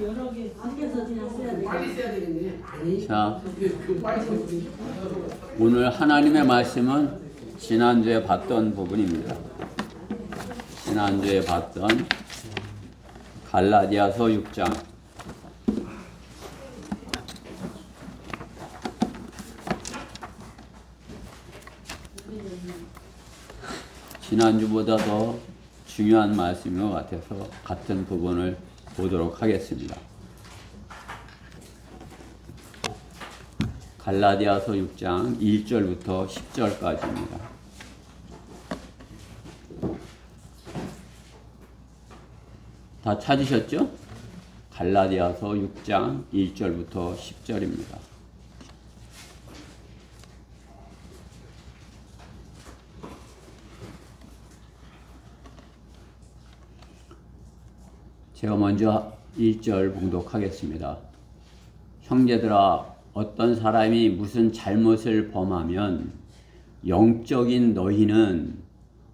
여러 개 아껴서 그냥 써야 돼. 빨리 써야 되겠네. 아니. 자, 그 빨리 써야 돼. 오늘 하나님의 말씀은 지난주에 봤던 부분입니다. 지난주에 봤던 갈라디아서 6장. 지난주보다 더 중요한 말씀인 것 같아서 같은 부분을 보도록 하겠습니다. 갈라디아서 6장 1절부터 10절까지입니다. 다 찾으셨죠? 갈라디아서 6장 1절부터 10절입니다. 제가 먼저 1절 봉독하겠습니다. 형제들아, 어떤 사람이 무슨 잘못을 범하면 영적인 너희는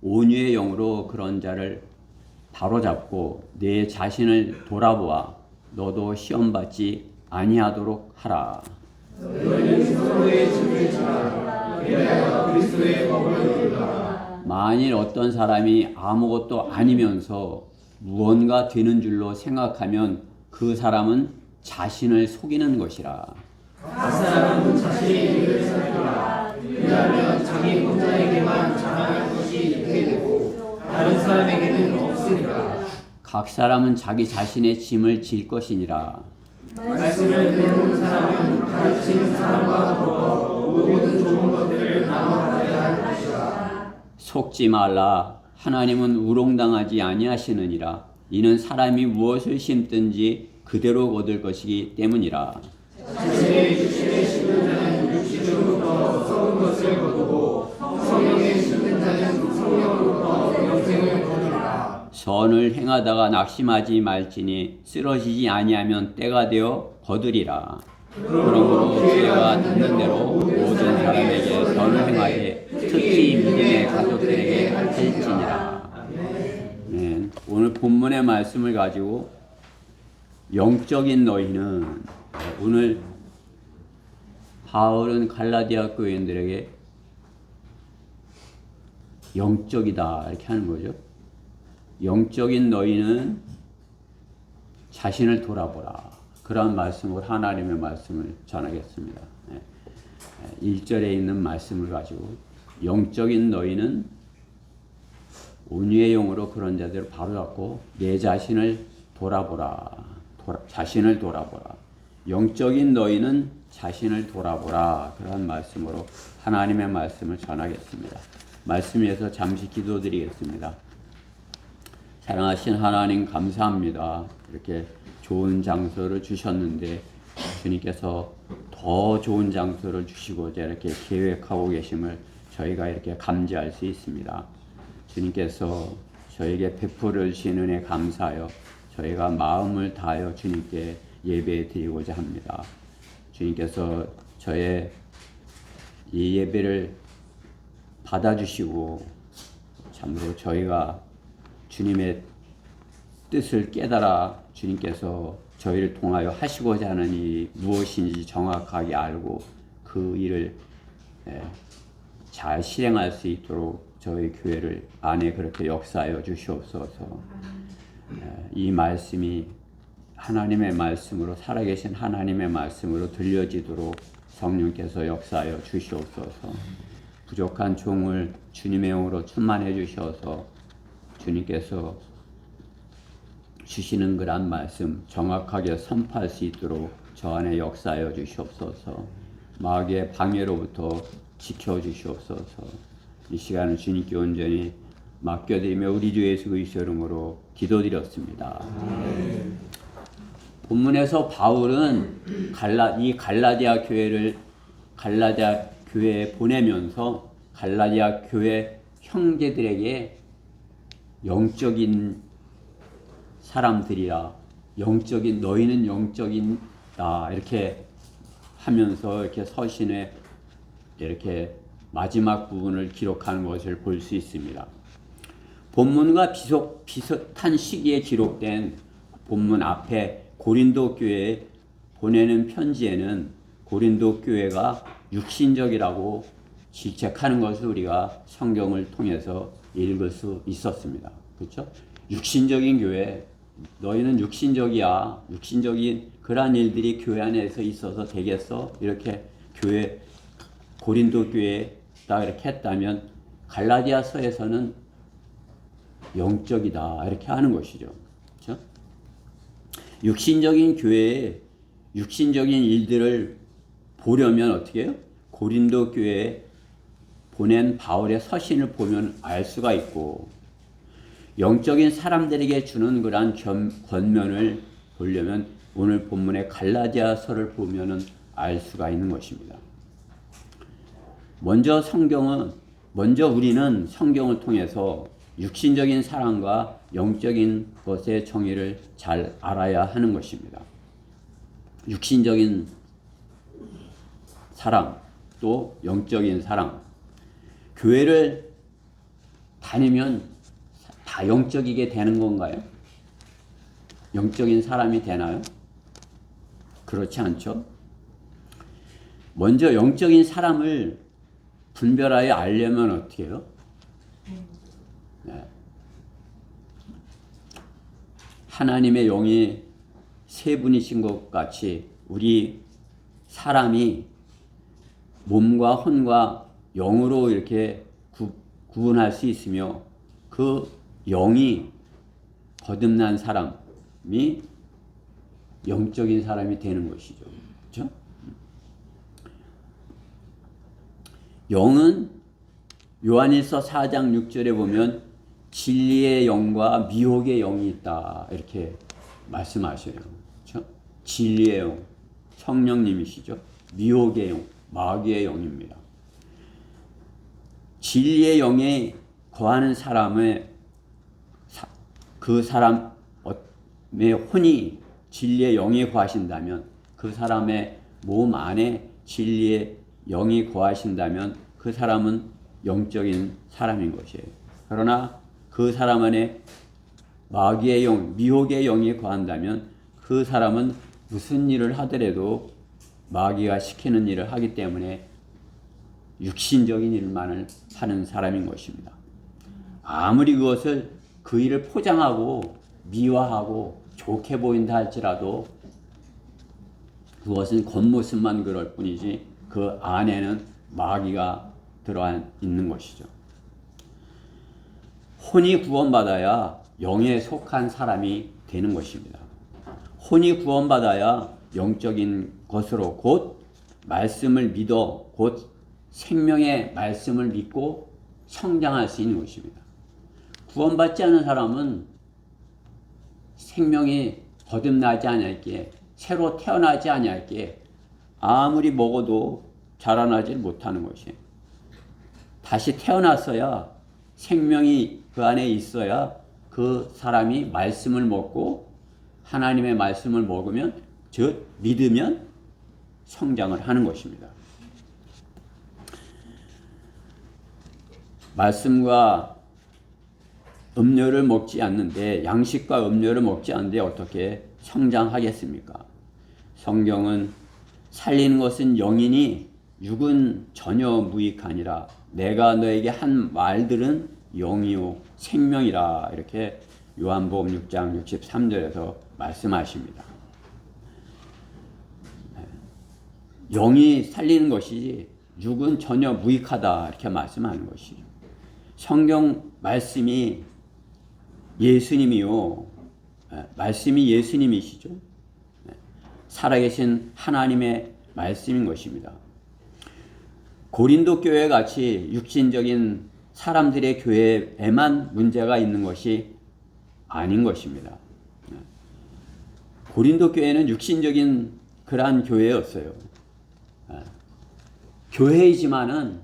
온유의 영으로 그런 자를 바로잡고 내 자신을 돌아보아 너도 시험받지 아니하도록 하라. 너희는 서로의 짐을 지라. 그리하여 그리스도의 법을 이루라. 만일 어떤 사람이 아무것도 아니면서 무언가 되는 줄로 생각하면 그 사람은 자신을 속이는 것이라. 각 사람은 자신의 일을 살피라. 왜냐하면 자기 혼자에게만 자랑할 것이 있게 되고 다른 사람에게는 없으니라. 각 사람은 자기 자신의 짐을 질 것이니라. 말씀을 배우는 사람은 가르치는 사람과 더불어 모든 좋은 것들을 나눠 가져야 할 것이라. 속지 말라. 하나님은 우롱당하지 아니하시느니라. 이는 사람이 무엇을 심든지 그대로 거둘 것이기 때문이라. 자신의 육신에 심는 자는 육신으로부터 썩은 것을 거두고 성령에 심는 자는 성령으로부터 영생을 거두리라. 선을 행하다가 낙심하지 말지니 쓰러지지 아니하면 때가 되어 거두리라. 그러므로 기회가 닿는 대로 모든 사람에게 선을 행하되 특히 믿음의 가족들에게 할지니라. 네, 오늘 본문의 말씀을 가지고 영적인 너희는, 오늘 바울은 갈라디아 교인들에게 영적이다 이렇게 하는 거죠. 영적인 너희는 자신을 돌아보라. 그런 말씀으로 하나님의 말씀을 전하겠습니다. 1절에 있는 말씀을 가지고 영적인 너희는 온유의 영으로 그런 자들을 바로잡고 내 자신을 돌아보라. 자신을 돌아보라. 영적인 너희는 자신을 돌아보라. 그런 말씀으로 하나님의 말씀을 전하겠습니다. 말씀 위해서 잠시 기도드리겠습니다. 사랑하신 하나님 감사합니다. 이렇게 좋은 장소를 주셨는데 주님께서 더 좋은 장소를 주시고자 이렇게 계획하고 계심을 저희가 이렇게 감지할 수 있습니다. 주님께서 저에게 베풀어 주신 은혜 감사하여 저희가 마음을 다하여 주님께 예배 드리고자 합니다. 주님께서 저의 이 예배를 받아주시고 참으로 저희가 주님의 뜻을 깨달아 주님께서 저희를 통하여 하시고자 하는 일이 무엇인지 정확하게 알고 그 일을 잘 실행할 수 있도록 저희 교회를 안에 그렇게 역사하여 주시옵소서. 이 말씀이 하나님의 말씀으로, 살아계신 하나님의 말씀으로 들려지도록 성령께서 역사하여 주시옵소서. 부족한 종을 주님의 영으로 충만해 주셔서 주님께서 주시는 그런 말씀 정확하게 선포할 수 있도록 저 안에 역사하여 주시옵소서. 마귀의 방해로부터 지켜주시옵소서. 이 시간을 주님께 온전히 맡겨드리며 우리 주 예수 그리스도 이름으로 기도드렸습니다. 본문에서 바울은 갈라디아 교회에 보내면서 갈라디아 교회 형제들에게 영적인 사람들이라, 너희는 영적인다 이렇게 하면서 이렇게 서신에 이렇게 마지막 부분을 기록하는 것을 볼 수 있습니다. 본문과 비슷한 시기에 기록된 본문 앞에 고린도 교회에 보내는 편지에는 고린도 교회가 육신적이라고 질책하는 것을 우리가 성경을 통해서 읽을 수 있었습니다. 그렇죠? 육신적인 교회, 너희는 육신적이야. 육신적인 그러한 일들이 교회 안에서 있어서 되겠어? 이렇게 교회, 고린도 교회다 이렇게 했다면 갈라디아서에서는 영적이다 이렇게 하는 것이죠. 그렇죠? 육신적인 교회에 육신적인 일들을 보려면 어떻게 해요? 고린도 교회에 보낸 바울의 서신을 보면 알 수가 있고, 영적인 사람들에게 주는 그러한 권면을 보려면 오늘 본문의 갈라디아서를 보면은 알 수가 있는 것입니다. 먼저 우리는 성경을 통해서 육신적인 사랑과 영적인 것의 정의를 잘 알아야 하는 것입니다. 육신적인 사랑, 또 영적인 사랑. 교회를 다니면 다 영적이게 되는 건가요? 영적인 사람이 되나요? 그렇지 않죠. 먼저 영적인 사람을 분별하여 알려면 어떻게 해요? 네. 하나님의 영이 세 분이신 것 같이 우리 사람이 몸과 혼과 영으로 이렇게 구분할 수 있으며, 그 영이 거듭난 사람이 영적인 사람이 되는 것이죠. 그렇죠? 영은 요한일서 4장 6절에 보면 진리의 영과 미혹의 영이 있다 이렇게 말씀하셔요. 그렇죠? 진리의 영, 성령님이시죠. 미혹의 영, 마귀의 영입니다. 진리의 영에 거하는 사람의 그 사람의 혼이 진리의 영에 거하신다면, 그 사람의 몸 안에 진리의 영이 거하신다면 그 사람은 영적인 사람인 것이에요. 그러나 그 사람 안에 마귀의 영, 미혹의 영이 거한다면 그 사람은 무슨 일을 하더라도 마귀가 시키는 일을 하기 때문에 육신적인 일만을 하는 사람인 것입니다. 아무리 그 일을 포장하고 미화하고 좋게 보인다 할지라도 그것은 겉모습만 그럴 뿐이지 그 안에는 마귀가 들어와 있는 것이죠. 혼이 구원받아야 영에 속한 사람이 되는 것입니다. 혼이 구원받아야 영적인 것으로 곧 말씀을 믿어 곧 생명의 말씀을 믿고 성장할 수 있는 것입니다. 구원받지 않은 사람은 생명이 거듭나지 아니할게, 새로 태어나지 아니할게 아무리 먹어도 자라나지 못하는 것이에요. 다시 태어났어야, 생명이 그 안에 있어야 그 사람이 말씀을 먹고 하나님의 말씀을 먹으면, 즉 믿으면 성장을 하는 것입니다. 말씀과 음료를 먹지 않는데, 양식과 음료를 먹지 않는데 어떻게 성장하겠습니까? 성경은 살리는 것은 영이니 육은 전혀 무익하니라. 내가 너에게 한 말들은 영이요 생명이라. 이렇게 요한복음 6장 63절에서 말씀하십니다. 영이 살리는 것이지 육은 전혀 무익하다 이렇게 말씀하는 것이죠. 성경 말씀이 예수님이요, 말씀이 예수님이시죠. 살아계신 하나님의 말씀인 것입니다. 고린도 교회 같이 육신적인 사람들의 교회에만 문제가 있는 것이 아닌 것입니다. 고린도 교회는 육신적인 그러한 교회였어요. 교회이지만은,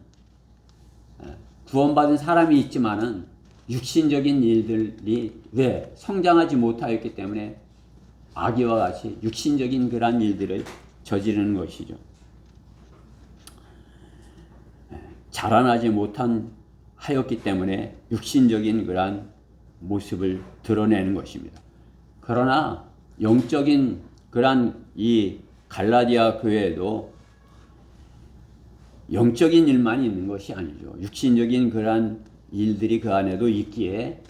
구원받은 사람이 있지만은 육신적인 일들이 왜 성장하지 못하였기 때문에 아기와 같이 육신적인 그러한 일들을 저지르는 것이죠. 자라나지 못한 하였기 때문에 육신적인 그러한 모습을 드러내는 것입니다. 그러나 영적인 그러한 이 갈라디아 교회에도 영적인 일만 있는 것이 아니죠. 육신적인 그러한 일들이 그 안에도 있기에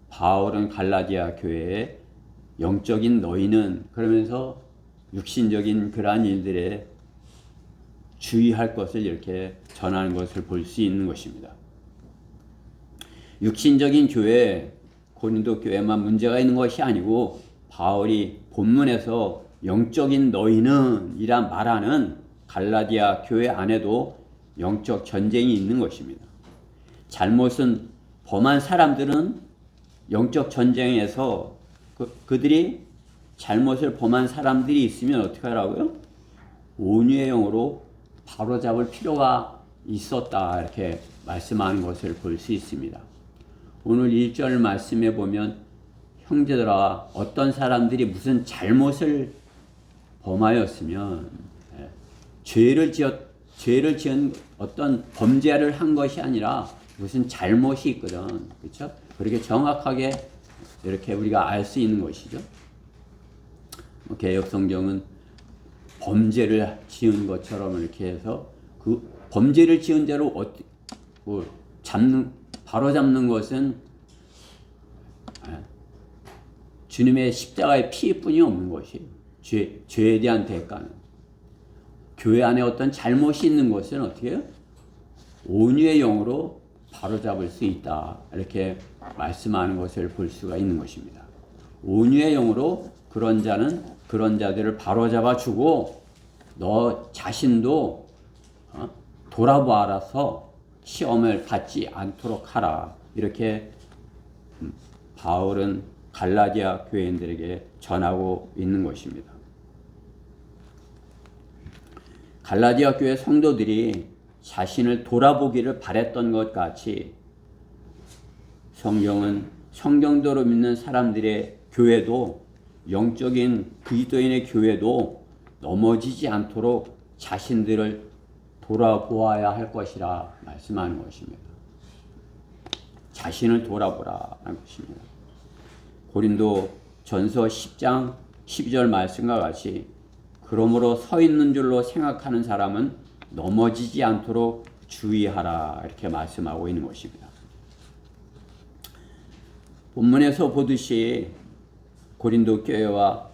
바울은 갈라디아 교회에 영적인 너희는 그러면서 육신적인 그러한 일들에 주의할 것을 이렇게 전하는 것을 볼 수 있는 것입니다. 육신적인 교회, 고린도 교회만 문제가 있는 것이 아니고 바울이 본문에서 영적인 너희는 이란 말하는 갈라디아 교회 안에도 영적 전쟁이 있는 것입니다. 잘못은 범한 사람들은 영적 전쟁에서 그들이 잘못을 범한 사람들이 있으면 어떻게 하라고요? 온유의 영으로 바로잡을 필요가 있었다 이렇게 말씀하는 것을 볼 수 있습니다. 오늘 1절 말씀에 보면 형제들아 어떤 사람들이 무슨 잘못을 범하였으면 죄를 지은 어떤 범죄를 한 것이 아니라 무슨 잘못이 있거든. 그렇죠? 그렇게 정확하게 이렇게 우리가 알 수 있는 것이죠. 개역 성경은 범죄를 지은 것처럼 이렇게 해서 그 범죄를 지은 대로 바로 잡는 것은 주님의 십자가의 피뿐이 없는 것이 죄에 대한 대가는 교회 안에 어떤 잘못이 있는 것은 어떻게 해요? 온유의 영으로 바로잡을 수 있다 이렇게 말씀하는 것을 볼 수가 있는 것입니다. 온유의 영으로 그런 자들을 바로잡아 주고 너 자신도 돌아보아라서 시험을 받지 않도록 하라 이렇게 바울은 갈라디아 교인들에게 전하고 있는 것입니다. 갈라디아 교회 성도들이 자신을 돌아보기를 바랬던 것 같이 성경은 성경대로 믿는 사람들의 교회도 영적인 그리스도인의 교회도 넘어지지 않도록 자신들을 돌아보아야 할 것이라 말씀하는 것입니다. 자신을 돌아보라 하는 것입니다. 고린도 전서 10장 12절 말씀과 같이 그러므로 서 있는 줄로 생각하는 사람은 넘어지지 않도록 주의하라 이렇게 말씀하고 있는 것입니다. 본문에서 보듯이 고린도 교회와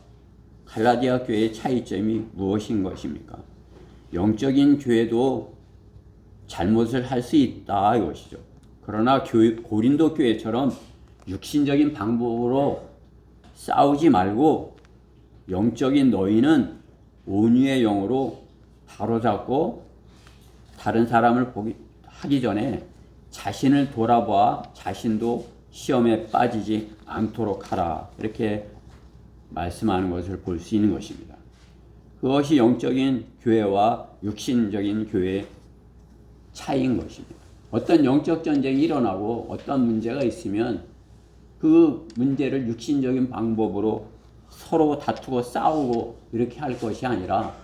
갈라디아 교회의 차이점이 무엇인 것입니까? 영적인 교회도 잘못을 할 수 있다 이것이죠. 그러나 고린도 교회처럼 육신적인 방법으로 싸우지 말고 영적인 너희는 온유의 영으로 바로잡고 다른 사람을 하기 전에 자신을 돌아봐 자신도 시험에 빠지지 않도록 하라 이렇게 말씀하는 것을 볼 수 있는 것입니다. 그것이 영적인 교회와 육신적인 교회의 차이인 것입니다. 어떤 영적 전쟁이 일어나고 어떤 문제가 있으면 그 문제를 육신적인 방법으로 서로 다투고 싸우고 이렇게 할 것이 아니라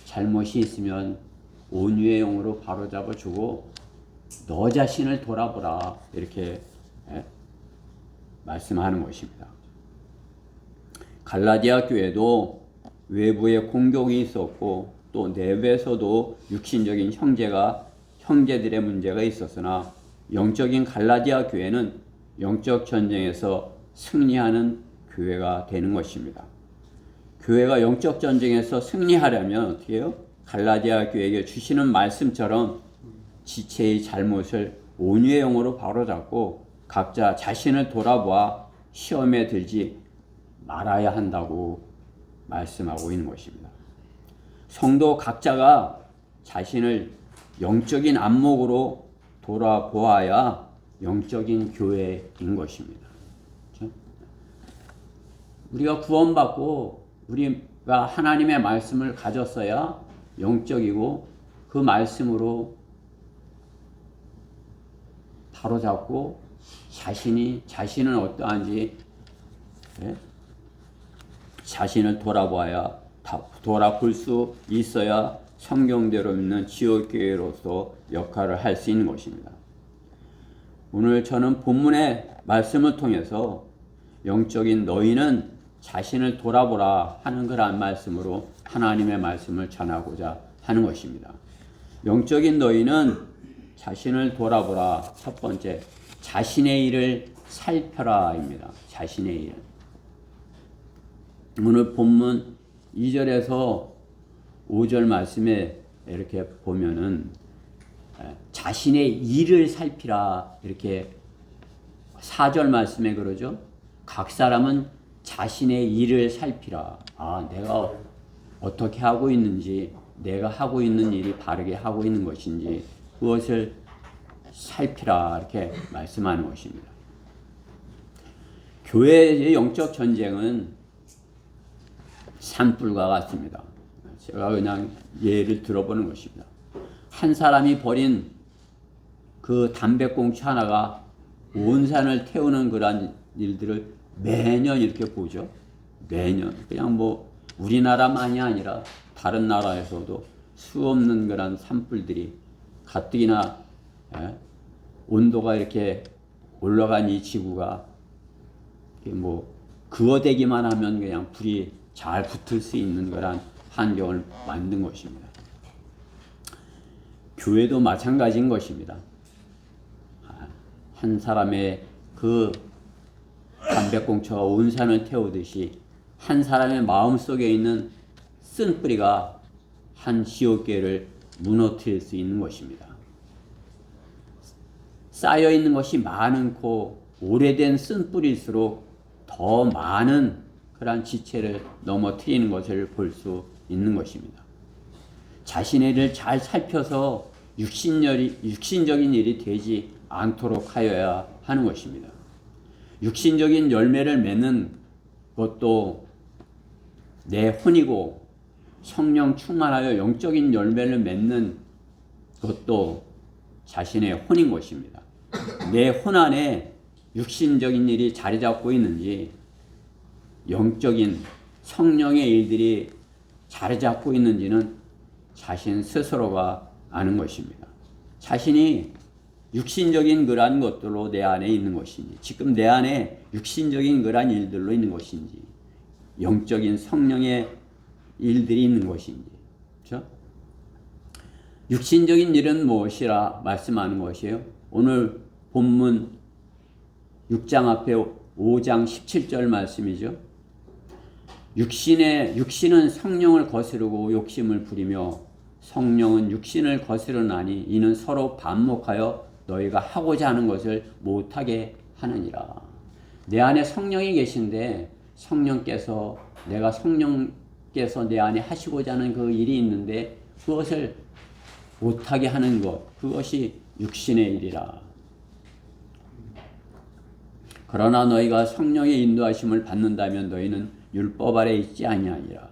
잘못이 있으면 온유의 영으로 바로잡아주고 너 자신을 돌아보라 이렇게 말씀하는 것입니다. 갈라디아 교회도 외부에 공격이 있었고 또 내부에서도 육신적인 형제들의 문제가 있었으나 영적인 갈라디아 교회는 영적 전쟁에서 승리하는 교회가 되는 것입니다. 교회가 영적 전쟁에서 승리하려면 어떻게 해요? 갈라디아 교회에게 주시는 말씀처럼 지체의 잘못을 온유의 영으로 바로잡고 각자 자신을 돌아보아 시험에 들지 말아야 한다고 말씀하고 있는 것입니다. 성도 각자가 자신을 영적인 안목으로 돌아보아야 영적인 교회인 것입니다. 그렇죠? 우리가 구원받고 우리가 하나님의 말씀을 가졌어야 영적이고 그 말씀으로 바로잡고 자신은 어떠한지 자신을 돌아볼 수 있어야 성경대로 믿는 지역교회로서 역할을 할 수 있는 것입니다. 오늘 저는 본문의 말씀을 통해서 영적인 너희는 자신을 돌아보라 하는 그러한 말씀으로 하나님의 말씀을 전하고자 하는 것입니다. 영적인 너희는 자신을 돌아보라. 첫 번째, 자신의 일을 살펴라입니다. 자신의 일. 오늘 본문 2절에서 5절 말씀에 이렇게 보면은 자신의 일을 살피라 이렇게 4절 말씀에 그러죠. 각 사람은 자신의 일을 살피라. 내가 어떻게 하고 있는지, 내가 하고 있는 일이 바르게 하고 있는 것인지 그것을 살피라 이렇게 말씀하는 것입니다. 교회의 영적 전쟁은 산불과 같습니다. 제가 그냥 예를 들어보는 것입니다. 한 사람이 버린 그 담배꽁초 하나가 온 산을 태우는 그러한 일들을 매년 이렇게 보죠. 매년. 그냥 뭐 우리나라만이 아니라 다른 나라에서도 수없는 그런 산불들이 가뜩이나 온도가 이렇게 올라간 이 지구가 뭐 그어대기만 하면 그냥 불이 잘 붙을 수 있는 그런 환경을 만든 것입니다. 교회도 마찬가지인 것입니다. 한 사람의 그 담배꽁초가 온 산을 태우듯이 한 사람의 마음속에 있는 쓴뿌리가 한 지옥교회를 무너뜨릴 수 있는 것입니다. 쌓여있는 것이 많고 오래된 쓴뿌리일수록 더 많은 그런 지체를 넘어뜨리는 것을 볼 수 있는 것입니다. 자신의 일을 잘 살펴서 육신적인 일이 되지 않도록 하여야 하는 것입니다. 육신적인 열매를 맺는 것도 내 혼이고 성령 충만하여 영적인 열매를 맺는 것도 자신의 혼인 것입니다. 내 혼 안에 육신적인 일이 자리 잡고 있는지 영적인 성령의 일들이 자리 잡고 있는지는 자신 스스로가 아는 것입니다. 자신이 육신적인 그러한 것들로 내 안에 있는 것인지, 지금 내 안에 육신적인 그러한 일들로 있는 것인지, 영적인 성령의 일들이 있는 것인지, 그렇죠? 육신적인 일은 무엇이라 말씀하는 것이에요? 오늘 본문 6장 앞에 5장 17절 말씀이죠. 육신은 성령을 거스르고 욕심을 부리며 성령은 육신을 거스르나니 이는 서로 반목하여 너희가 하고자 하는 것을 못하게 하느니라. 내 안에 성령이 계신데 성령께서 내 안에 하시고자 하는 그 일이 있는데 그것을 못하게 하는 것, 그것이 육신의 일이라. 그러나 너희가 성령의 인도하심을 받는다면 너희는 율법 아래 있지 아니하니라.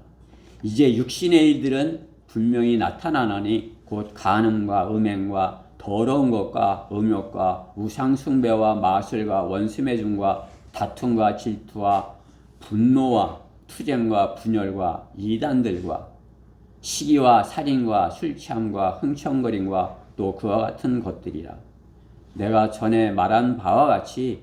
이제 육신의 일들은 분명히 나타나나니 곧 간음과 음행과 더러운 것과 음욕과 우상숭배와 마술과 원수매중과 다툼과 질투와 분노와 투쟁과 분열과 이단들과 시기와 살인과 술취함과 흥청거림과 또 그와 같은 것들이라. 내가 전에 말한 바와 같이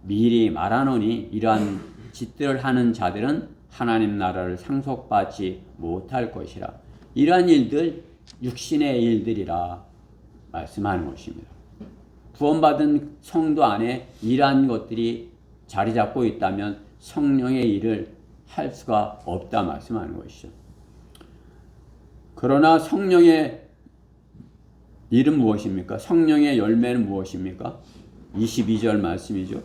미리 말하노니 이러한 짓들을 하는 자들은 하나님 나라를 상속받지 못할 것이라. 이러한 일들 육신의 일들이라 말씀하는 것입니다. 구원받은 성도 안에 이러한 것들이 자리 잡고 있다면 성령의 일을 할 수가 없다 말씀하는 것이죠. 그러나 성령의 일은 무엇입니까? 성령의 열매는 무엇입니까? 22절 말씀이죠.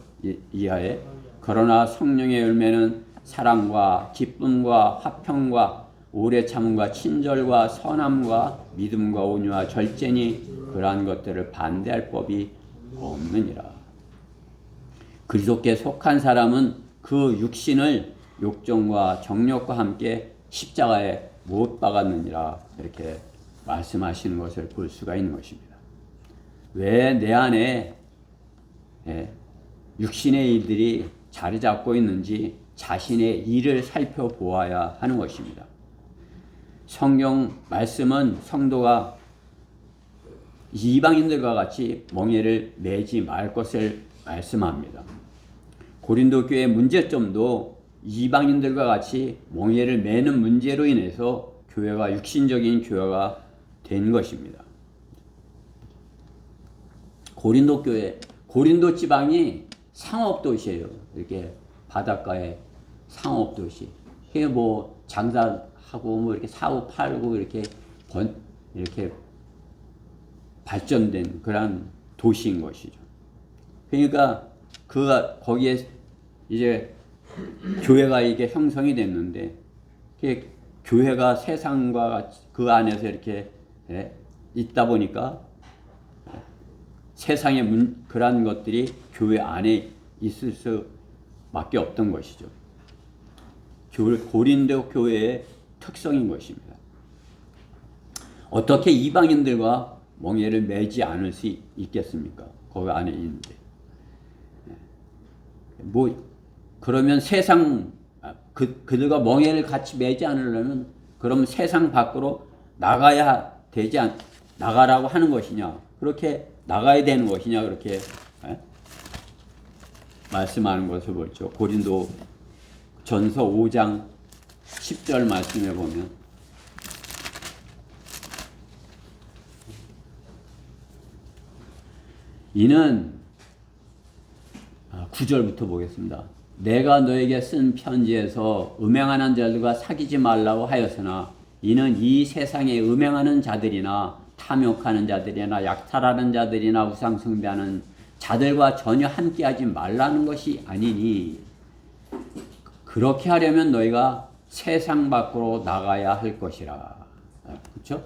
이하에 그러나 성령의 열매는 사랑과 기쁨과 화평과 오래 참음과 친절과 선함과 믿음과 온유와 절제니 그러한 것들을 반대할 법이 없느니라. 그리스도께 속한 사람은 그 육신을 욕정과 정욕과 함께 십자가에 못 박았느니라 이렇게 말씀하시는 것을 볼 수가 있는 것입니다. 왜 내 안에 육신의 일들이 자리 잡고 있는지 자신의 일을 살펴보아야 하는 것입니다. 성경 말씀은 성도가 이방인들과 같이 멍에를 매지 말 것을 말씀합니다. 고린도 교회의 문제점도 이방인들과 같이 멍에를 매는 문제로 인해서 교회가 육신적인 교회가 된 것입니다. 고린도 교회, 고린도 지방이 상업 도시예요. 이렇게 바닷가에 상업 도시. 이게 뭐 장사하고 뭐 이렇게 사고 팔고 이렇게 이렇게 발전된 그런 도시인 것이죠. 그러니까 거기에 이제 교회가 이게 형성이 됐는데, 교회가 세상과 같이 그 안에서 이렇게 있다 보니까 세상의 그러한 것들이 교회 안에 있을 수밖에 없던 것이죠. 고린도 교회의 특성인 것입니다. 어떻게 이방인들과 멍에를 매지 않을 수 있겠습니까? 거기 안에 있는데. 그러면 그들과 멍에를 같이 매지 않으려면, 그럼 세상 밖으로 나가라고 하는 것이냐, 그렇게 나가야 되는 것이냐, 그렇게 말씀하는 것을 보죠. 고린도 전서 5장 10절 말씀에 보면, 이는 9절부터 보겠습니다. 내가 너에게 쓴 편지에서 음행하는 자들과 사귀지 말라고 하였으나 이는 이 세상에 음행하는 자들이나 탐욕하는 자들이나 약탈하는 자들이나 우상 숭배하는 자들과 전혀 함께하지 말라는 것이 아니니, 그렇게 하려면 너희가 세상 밖으로 나가야 할 것이라. 그렇죠?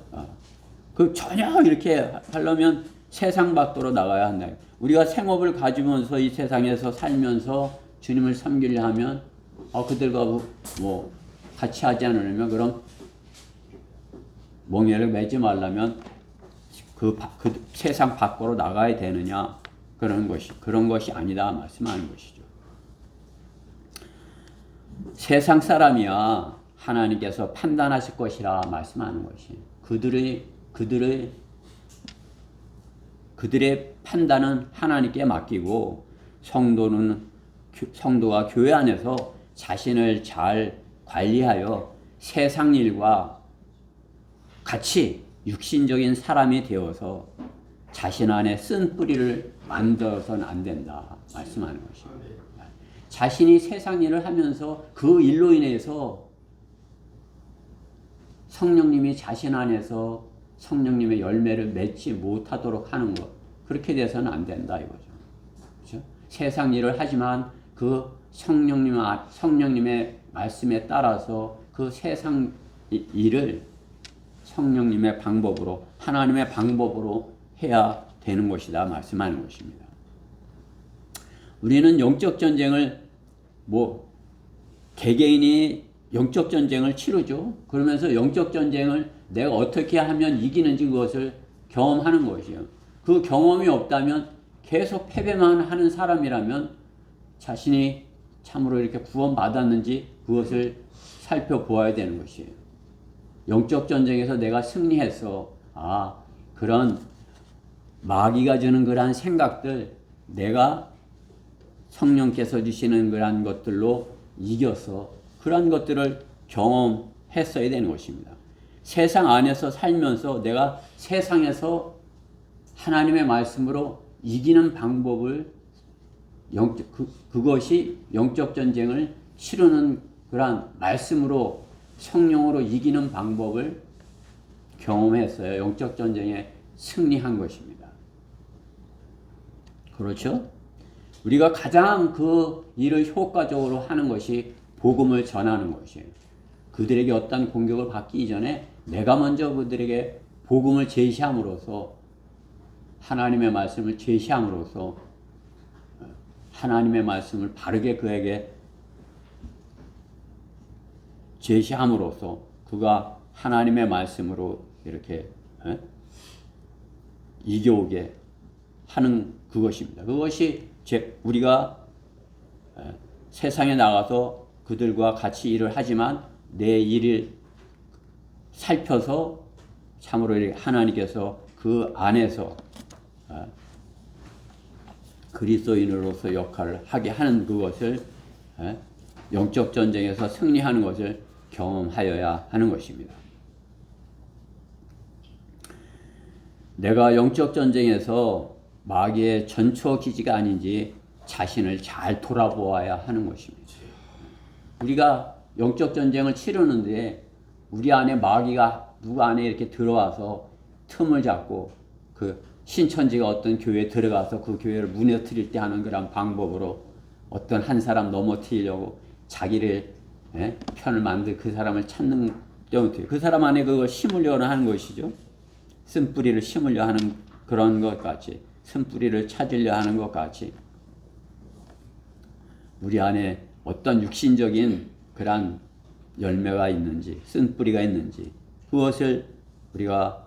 전혀 이렇게 하려면 세상 밖으로 나가야 한다. 우리가 생업을 가지면서 이 세상에서 살면서 주님을 섬기려 하면 그들과 뭐 같이 하지 않으려면, 그럼 멍에를 매지 말라면 그 세상 밖으로 나가야 되느냐, 그런 것이 아니다 말씀하는 것이죠. 세상 사람이야 하나님께서 판단하실 것이라 말씀하는 것이, 그들의 판단은 하나님께 맡기고, 성도가 교회 안에서 자신을 잘 관리하여 세상 일과 같이 육신적인 사람이 되어서 자신 안에 쓴 뿌리를 만들어서는 안 된다 말씀하는 것입니다. 자신이 세상 일을 하면서 그 일로 인해서 성령님이 자신 안에서 성령님의 열매를 맺지 못하도록 하는 것, 그렇게 돼서는 안 된다 이거죠. 그렇죠? 세상 일을 하지만 그 성령님의 말씀에 따라서 그 세상 일을 성령님의 방법으로, 하나님의 방법으로 해야 되는 것이다 말씀하는 것입니다. 우리는 영적 전쟁을 개개인이 영적 전쟁을 치르죠. 그러면서 영적 전쟁을 내가 어떻게 하면 이기는지 그것을 경험하는 것이에요. 그 경험이 없다면, 계속 패배만 하는 사람이라면 자신이 참으로 이렇게 구원받았는지 그것을 살펴보아야 되는 것이에요. 영적 전쟁에서 내가 승리해서 그런 마귀가 주는 그러한 생각들, 내가 성령께서 주시는 그러한 것들로 이겨서 그런 것들을 경험했어야 되는 것입니다. 세상 안에서 살면서 내가 세상에서 하나님의 말씀으로 이기는 방법을, 그것이 영적 전쟁을 치르는 그러한 말씀으로, 성령으로 이기는 방법을 경험했어요. 영적 전쟁에 승리한 것입니다. 그렇죠? 우리가 가장 그 일을 효과적으로 하는 것이 복음을 전하는 것이에요. 그들에게 어떤 공격을 받기 이전에 내가 먼저 그들에게 복음을 제시함으로써, 하나님의 말씀을 제시함으로써, 하나님의 말씀을 바르게 그에게 제시함으로써 그가 하나님의 말씀으로 이렇게 이겨오게 하는 그것입니다. 그것이 우리가 세상에 나가서 그들과 같이 일을 하지만 내 일을 살펴서 참으로 하나님께서 그 안에서 그리스도인으로서 역할을 하게 하는 그것을 영적 전쟁에서 승리하는 것을 경험하여야 하는 것입니다. 내가 영적 전쟁에서 마귀의 전초 기지가 아닌지 자신을 잘 돌아보아야 하는 것입니다. 우리가 영적 전쟁을 치르는데 우리 안에 마귀가 누구 안에 이렇게 들어와서 틈을 잡고 그 신천지가 어떤 교회에 들어가서 그 교회를 무너뜨릴 때 하는 그런 방법으로 어떤 한 사람 넘어뜨리려고 자기를 편을 만들 그 사람을 찾는 경우도 그 사람 안에 그걸 심으려고 하는 것이죠. 쓴뿌리를 심으려 하는 그런 것 같이 쓴뿌리를 찾으려 하는 것 같이 우리 안에 어떤 육신적인 그런 열매가 있는지 쓴뿌리가 있는지 그것을 우리가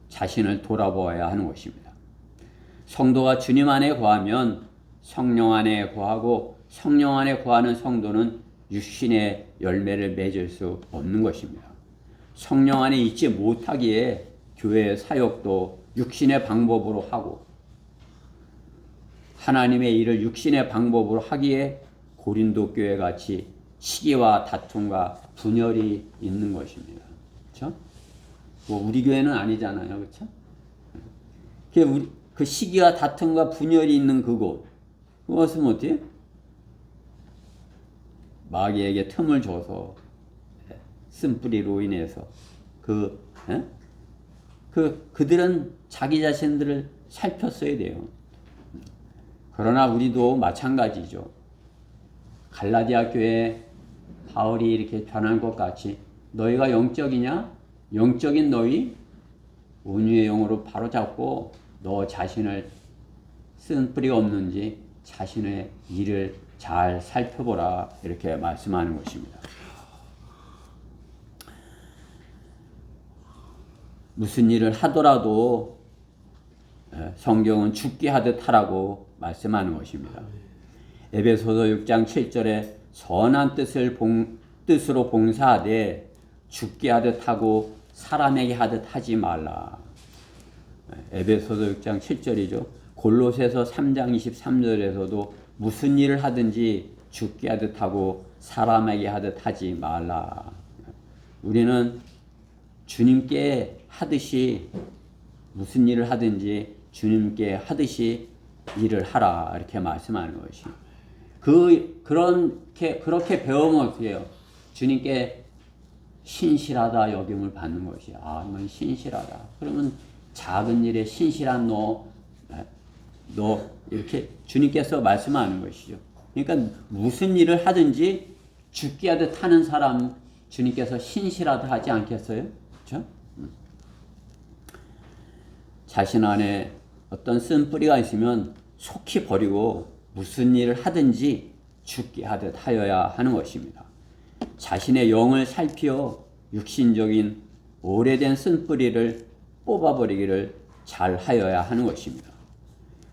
자신을 돌아보아야 하는 것입니다. 성도가 주님 안에 거하면 성령 안에 거하고 성령 안에 거하는 성도는 육신의 열매를 맺을 수 없는 것입니다. 성령 안에 있지 못하기에 교회의 사역도 육신의 방법으로 하고 하나님의 일을 육신의 방법으로 하기에 고린도 교회 같이 시기와 다툼과 분열이 있는 것입니다. 그렇죠? 뭐 우리 교회는 아니잖아요. 그렇죠? 그 시기와 다툼과 분열이 있는 그곳 그것은 어때요? 마귀에게 틈을 줘서 쓴뿌리로 인해서 그들은 자기 자신들을 살폈어야 돼요. 그러나 우리도 마찬가지죠. 갈라디아 교회에 바울이 이렇게 전한 것 같이 너희가 영적이냐? 영적인 너희 온유의 영으로 바로잡고 너 자신을 쓴뿌리가 없는지 자신의 일을 잘 살펴보라 이렇게 말씀하는 것입니다. 무슨 일을 하더라도 성경은 죽게 하듯 하라고 말씀하는 것입니다. 에베소서 6장 7절에 선한 뜻으로 봉사하되 죽게 하듯 하고 사람에게 하듯 하지 말라. 에베소서 6장 7절이죠. 골로새서 3장 23절에서도 무슨 일을 하든지 죽게 하듯 하고 사람에게 하듯 하지 말라. 우리는 주님께 하듯이 무슨 일을 하든지 주님께 하듯이 일을 하라 이렇게 말씀하는 것이 그렇게 배우면 어떻게 해요? 주님께 신실하다 여김을 받는 것이야. 아, 넌 신실하다. 그러면 작은 일에 신실한 너 이렇게 주님께서 말씀하는 것이죠. 그러니까 무슨 일을 하든지 죽게 하듯 하는 사람 주님께서 신실하다 하지 않겠어요? 그렇죠? 자신 안에 어떤 쓴뿌리가 있으면 속히 버리고 무슨 일을 하든지 죽게 하듯 하여야 하는 것입니다. 자신의 영을 살피어 육신적인 오래된 쓴뿌리를 뽑아버리기를 잘 하여야 하는 것입니다.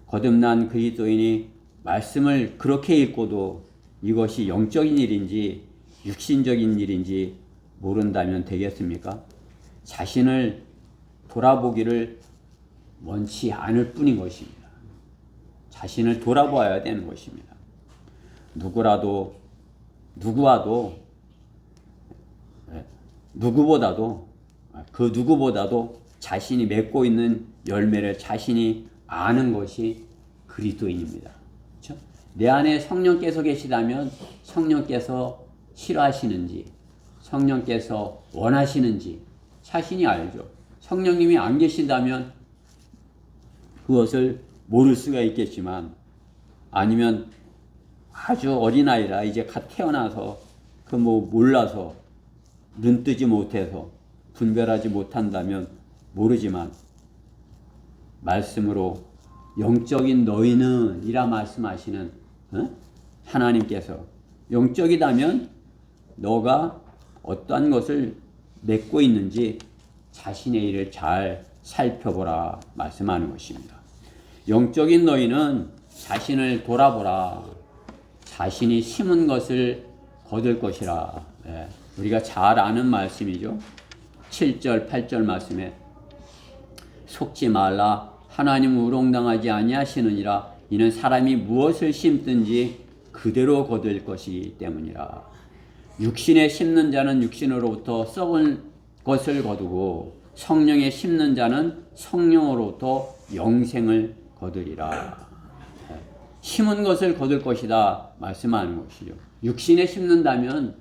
거듭난 그리스도인이 말씀을 그렇게 읽고도 이것이 영적인 일인지 육신적인 일인지 모른다면 되겠습니까? 자신을 돌아보기를 원치 않을 뿐인 것입니다. 자신을 돌아보아야 되는 것입니다. 누구보다도 자신이 맺고 있는 열매를 자신이 아는 것이 그리스도인입니다. 그렇죠? 내 안에 성령께서 계시다면 성령께서 싫어하시는지 성령께서 원하시는지 자신이 알죠. 성령님이 안 계신다면 그것을 모를 수가 있겠지만 아니면 아주 어린아이라 이제 갓 태어나서 몰라서 눈뜨지 못해서 분별하지 못한다면 모르지만 말씀으로 영적인 너희는 이라 말씀하시는 하나님께서 영적이다면 너가 어떠한 것을 맺고 있는지 자신의 일을 잘 살펴보라 말씀하는 것입니다. 영적인 너희는 자신을 돌아보라. 자신이 심은 것을 거둘 것이라. 우리가 잘 아는 말씀이죠. 7절 8절 말씀에 속지 말라. 하나님 우롱당하지 아니하시느니라. 이는 사람이 무엇을 심든지 그대로 거둘 것이기 때문이라. 육신에 심는 자는 육신으로부터 썩은 것을 거두고 성령에 심는 자는 성령으로부터 영생을 거두리라. 심은 것을 거둘 것이다 말씀하는 것이죠. 육신에 심는다면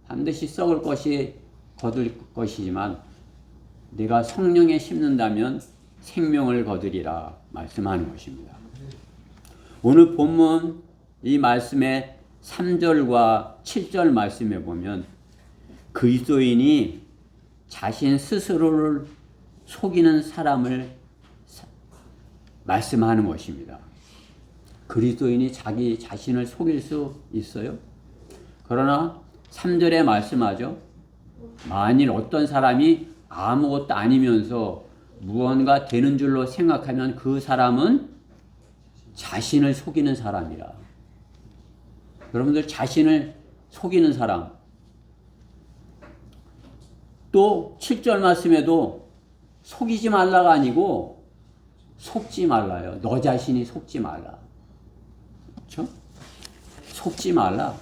반드시 썩을 것이 거둘 것이지만 내가 성령에 심는다면 생명을 거두리라 말씀하는 것입니다. 오늘 본문 이 말씀의 3절과 7절 말씀에 보면 그리스도인이 자신 스스로를 속이는 사람을 말씀하는 것입니다. 그리스도인이 자기 자신을 속일 수 있어요? 그러나 3절에 말씀하죠. 만일 어떤 사람이 아무것도 아니면서 무언가 되는 줄로 생각하면 그 사람은 자신을 속이는 사람이라. 여러분들 자신을 속이는 사람. 또 7절 말씀에도 속이지 말라가 아니고 속지 말라요. 너 자신이 속지 말라. 그렇죠? 속지 말라.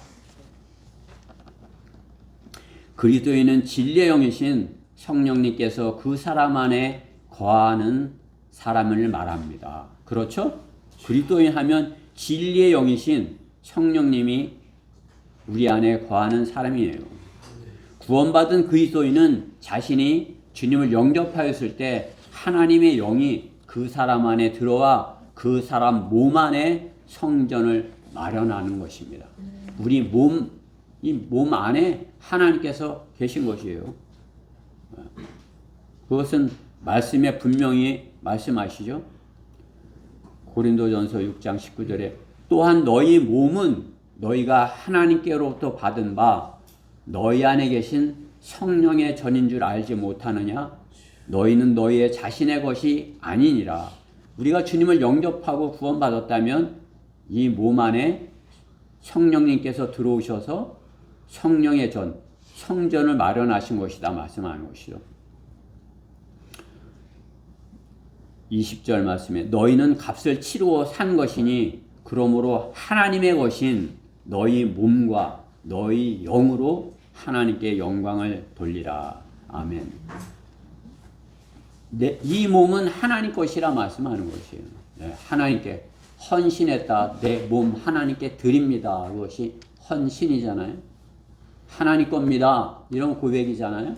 그리스도인은 진리의 영이신 성령님께서 그 사람 안에 거하는 사람을 말합니다. 그렇죠? 그리스도인 하면 진리의 영이신 성령님이 우리 안에 거하는 사람이에요. 구원받은 그리스도인은 자신이 주님을 영접하였을 때 하나님의 영이 그 사람 안에 들어와 그 사람 몸 안에 성전을 마련하는 것입니다. 우리 이 몸 안에 하나님께서 계신 것이에요. 그것은 말씀에 분명히 말씀하시죠. 고린도전서 6장 19절에 또한 너희 몸은 너희가 하나님께로부터 받은 바 너희 안에 계신 성령의 전인 줄 알지 못하느냐? 너희는 너희의 자신의 것이 아니니라. 우리가 주님을 영접하고 구원받았다면 이 몸 안에 성령님께서 들어오셔서 성령의 전, 성전을 마련하신 것이다 말씀하는 것이죠. 20절 말씀에 너희는 값을 치르고 산 것이니 그러므로 하나님의 것인 너희 몸과 너희 영으로 하나님께 영광을 돌리라. 아멘. 이 몸은 하나님 것이라 말씀하는 것이에요. 하나님께 헌신했다. 내 몸 하나님께 드립니다. 그것이 헌신이잖아요. 하나님 겁니다. 이런 고백이잖아요.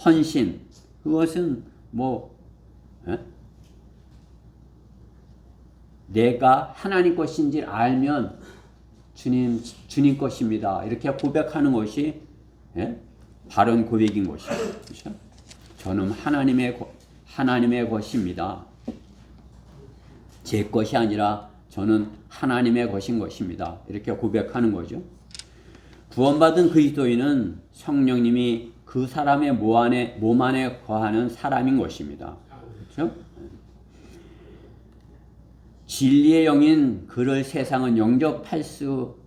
헌신. 그것은 내가 하나님 것인지 알면 주님 것입니다. 이렇게 고백하는 것이 바른 고백인 것이죠. 그렇죠? 저는 하나님의 것입니다. 제 것이 아니라 저는 하나님의 것인 것입니다. 이렇게 고백하는 거죠. 구원받은 그리스도인은 성령님이 그 사람의 몸 안에 거하는 사람인 것입니다. 그렇죠? 진리의 영인 그를 세상은 영접할 수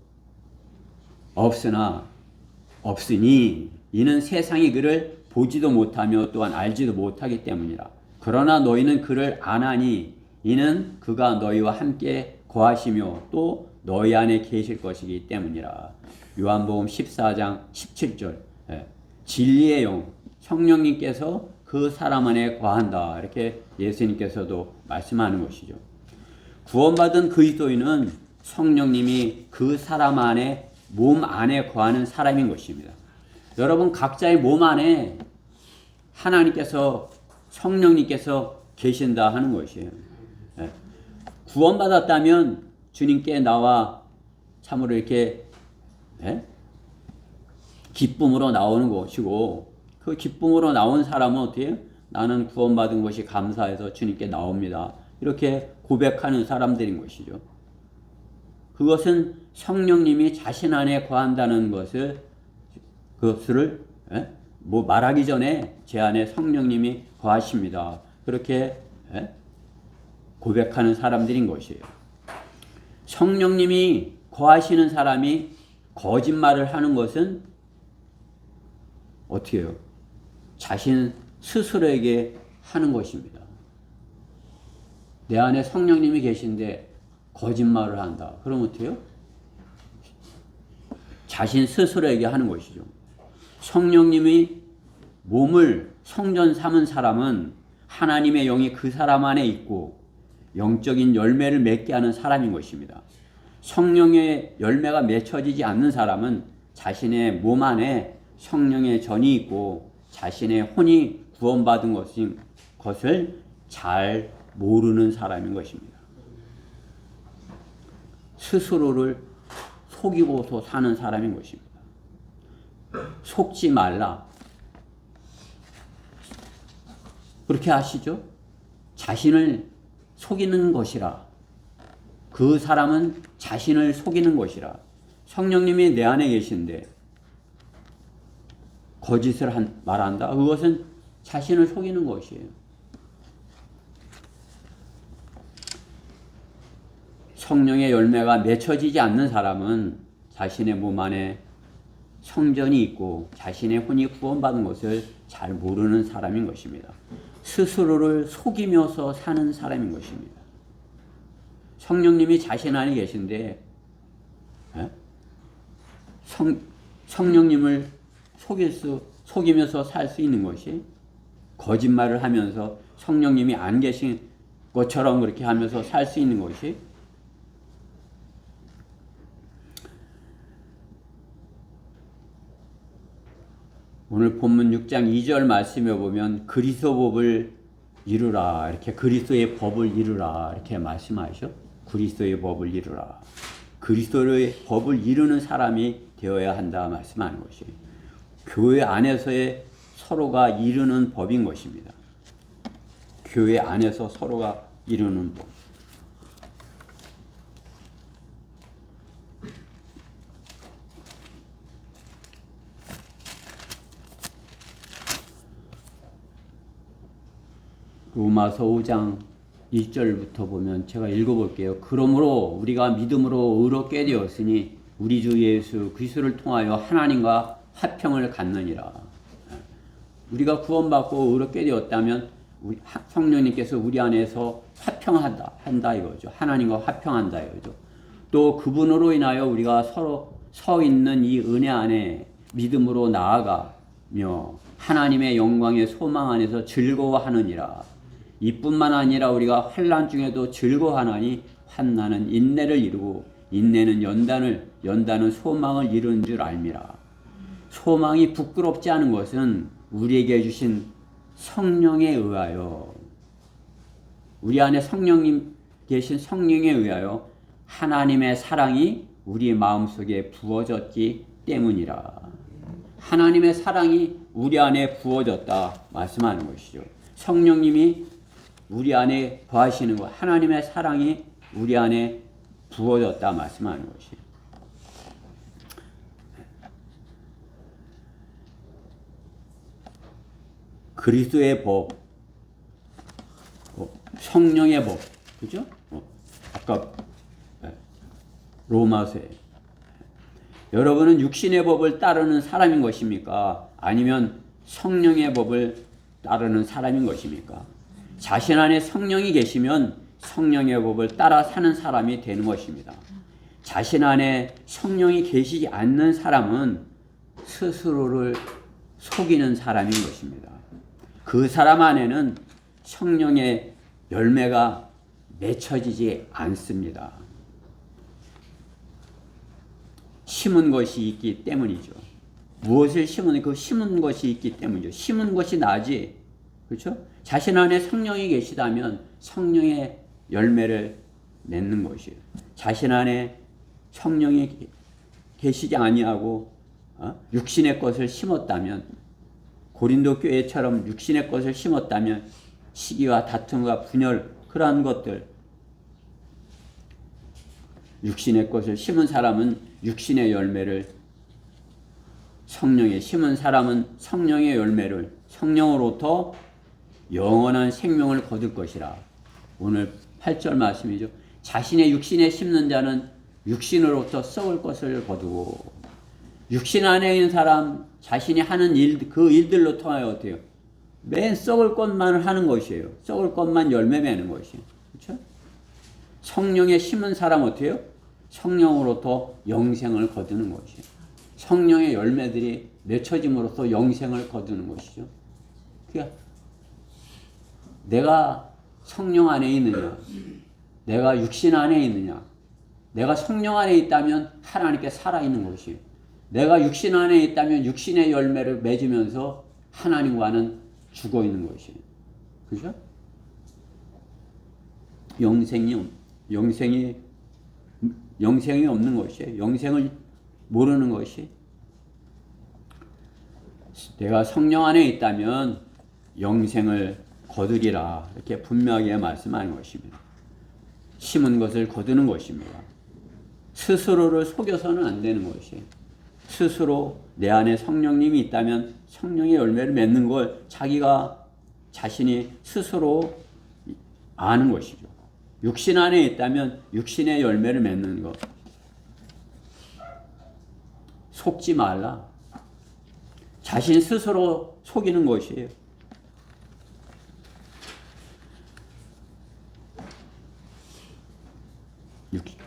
없으니 이는 세상이 그를 보지도 못하며 또한 알지도 못하기 때문이라. 그러나 너희는 그를 아나니 이는 그가 너희와 함께 거하시며 또 너희 안에 계실 것이기 때문이라. 요한복음 14장 17절. 진리의 영, 성령님께서 그 사람 안에 거한다. 이렇게 예수님께서도 말씀하는 것이죠. 구원받은 그리스도인은 성령님이 그 사람 안에 몸 안에 거하는 사람인 것입니다. 여러분 각자의 몸 안에 하나님께서 성령님께서 계신다 하는 것이에요. 구원받았다면 주님께 나와 참으로 이렇게 기쁨으로 나오는 것이고 그 기쁨으로 나온 사람은 어떻게 해요? 나는 구원받은 것이 감사해서 주님께 나옵니다. 이렇게 고백하는 사람들인 것이죠. 그것은 성령님이 자신 안에 거한다는 그것을 말하기 전에 제 안에 성령님이 거하십니다. 그렇게 고백하는 사람들인 것이에요. 성령님이 거하시는 사람이 거짓말을 하는 것은 어떻게 해요? 자신 스스로에게 하는 것입니다. 내 안에 성령님이 계신데 거짓말을 한다. 그럼 어떻게 해요? 자신 스스로에게 하는 것이죠. 성령님이 몸을 성전 삼은 사람은 하나님의 영이 그 사람 안에 있고 영적인 열매를 맺게 하는 사람인 것입니다. 성령의 열매가 맺혀지지 않는 사람은 자신의 몸 안에 성령의 전이 있고 자신의 혼이 구원받은 것을 잘 모르는 사람인 것입니다. 스스로를 속이고서 사는 사람인 것입니다. 속지 말라. 그렇게 하시죠? 자신을 속이는 것이라. 그 사람은 자신을 속이는 것이라. 성령님이 내 안에 계신데 거짓을 말한다? 그것은 자신을 속이는 것이에요. 성령의 열매가 맺혀지지 않는 사람은 자신의 몸 안에 성전이 있고 자신의 혼이 구원받은 것을 잘 모르는 사람인 것입니다. 스스로를 속이면서 사는 사람인 것입니다. 성령님이 자신 안에 계신데 성령님을 속이면서 살 수 있는 것이 거짓말을 하면서 성령님이 안 계신 것처럼 그렇게 하면서 살 수 있는 것이 오늘 본문 6장 2절 말씀에 보면 그리스도 법을 이루라 이렇게 그리스도의 법을 이루라 이렇게 말씀하셔. 그리스도의 법을 이루라. 그리스도의 법을 이루는 사람이 되어야 한다 말씀하는 것이에요. 교회 안에서의 서로가 이루는 법인 것입니다. 교회 안에서 서로가 이루는 법. 로마서 5장 1절부터 보면 제가 읽어볼게요. 그러므로 우리가 믿음으로 의롭게 되었으니 우리 주 예수 그리스도를 통하여 하나님과 화평을 갖느니라. 우리가 구원받고 의롭게 되었다면 성령님께서 우리 안에서 화평한다 이거죠. 하나님과 화평한다 이거죠. 또 그분으로 인하여 우리가 서로 서 있는 이 은혜 안에 믿음으로 나아가며 하나님의 영광의 소망 안에서 즐거워하느니라. 이뿐만 아니라 우리가 환난 중에도 즐거워하나니 환난은 인내를 이루고 인내는 연단은 소망을 이루는 줄 알미라. 소망이 부끄럽지 않은 것은 우리에게 주신 성령에 의하여 우리 안에 성령님 계신 성령에 의하여 하나님의 사랑이 우리 마음속에 부어졌기 때문이라. 하나님의 사랑이 우리 안에 부어졌다 말씀하는 것이죠. 성령님이 우리 안에 거하시는 것, 하나님의 사랑이 우리 안에 부어졌다 말씀하는 것이에요. 그리스도의 법, 성령의 법, 그죠? 아까 로마서에 여러분은 육신의 법을 따르는 사람인 것입니까? 아니면 성령의 법을 따르는 사람인 것입니까? 자신 안에 성령이 계시면 성령의 법을 따라 사는 사람이 되는 것입니다. 자신 안에 성령이 계시지 않는 사람은 스스로를 속이는 사람인 것입니다. 그 사람 안에는 성령의 열매가 맺혀지지 않습니다. 심은 것이 있기 때문이죠. 무엇을 심은 그 심은 것이 있기 때문이죠. 심은 것이 나지, 그렇죠? 자신 안에 성령이 계시다면 성령의 열매를 맺는 것이에요. 자신 안에 성령이 계시지 아니하고 육신의 것을 심었다면 고린도 교회처럼 육신의 것을 심었다면 시기와 다툼과 분열 그러한 것들 육신의 것을 심은 사람은 육신의 열매를 성령에 심은 사람은 성령의 열매를 성령으로부터 영원한 생명을 거둘 것이라. 오늘 8절 말씀이죠. 자신의 육신에 심는 자는 육신으로부터 썩을 것을 거두고 육신 안에 있는 사람 자신이 하는 일, 그 일들로 통하여 어때요? 맨 썩을 것만 하는 것이에요. 썩을 것만 열매 맺는 것이에요. 그렇죠? 성령에 심은 사람 어때요? 성령으로부터 영생을 거두는 것이에요. 성령의 열매들이 맺혀짐으로써 영생을 거두는 것이죠. 그러니까 내가 성령 안에 있느냐, 내가 육신 안에 있느냐, 내가 성령 안에 있다면 하나님께 살아있는 것이에요. 내가 육신 안에 있다면 육신의 열매를 맺으면서 하나님과는 죽어 있는 것이에요. 그죠? 영생이 없는 것이에요. 영생을 모르는 것이. 내가 성령 안에 있다면 영생을 거두리라. 이렇게 분명하게 말씀하는 것입니다. 심은 것을 거두는 것입니다. 스스로를 속여서는 안 되는 것이에요. 스스로 내 안에 성령님이 있다면 성령의 열매를 맺는 걸 자신이 스스로 아는 것이죠. 육신 안에 있다면 육신의 열매를 맺는 것. 속지 말라. 자신 스스로 속이는 것이에요.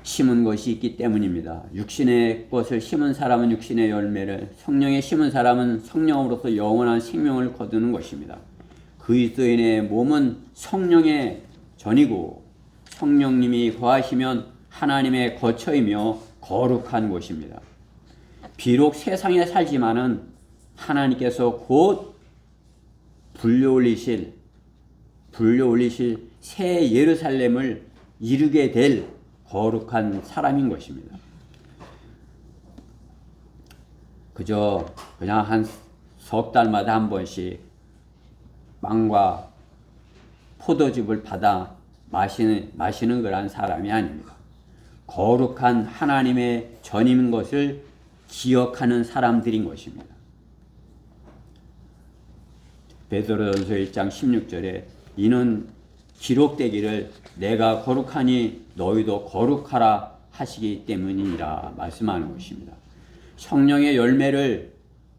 심은 것이 있기 때문입니다. 육신의 것을 심은 사람은 육신의 열매를, 성령에 심은 사람은 성령으로서 영원한 생명을 거두는 것입니다. 그리스도인의 몸은 성령의 전이고 성령님이 거하시면 하나님의 거처이며 거룩한 곳입니다. 비록 세상에 살지만은 하나님께서 곧 불려올리실 새 예루살렘을 이루게 될 거룩한 사람인 것입니다. 그냥 한 석 달마다 한 번씩 빵과 포도즙을 받아 마시는 그런 사람이 아닙니다. 거룩한 하나님의 전인 것을 기억하는 사람들인 것입니다. 베드로전서 1장 16절에 이는 기록되기를 내가 거룩하니 너희도 거룩하라 하시기 때문이라 말씀하는 것입니다. 성령의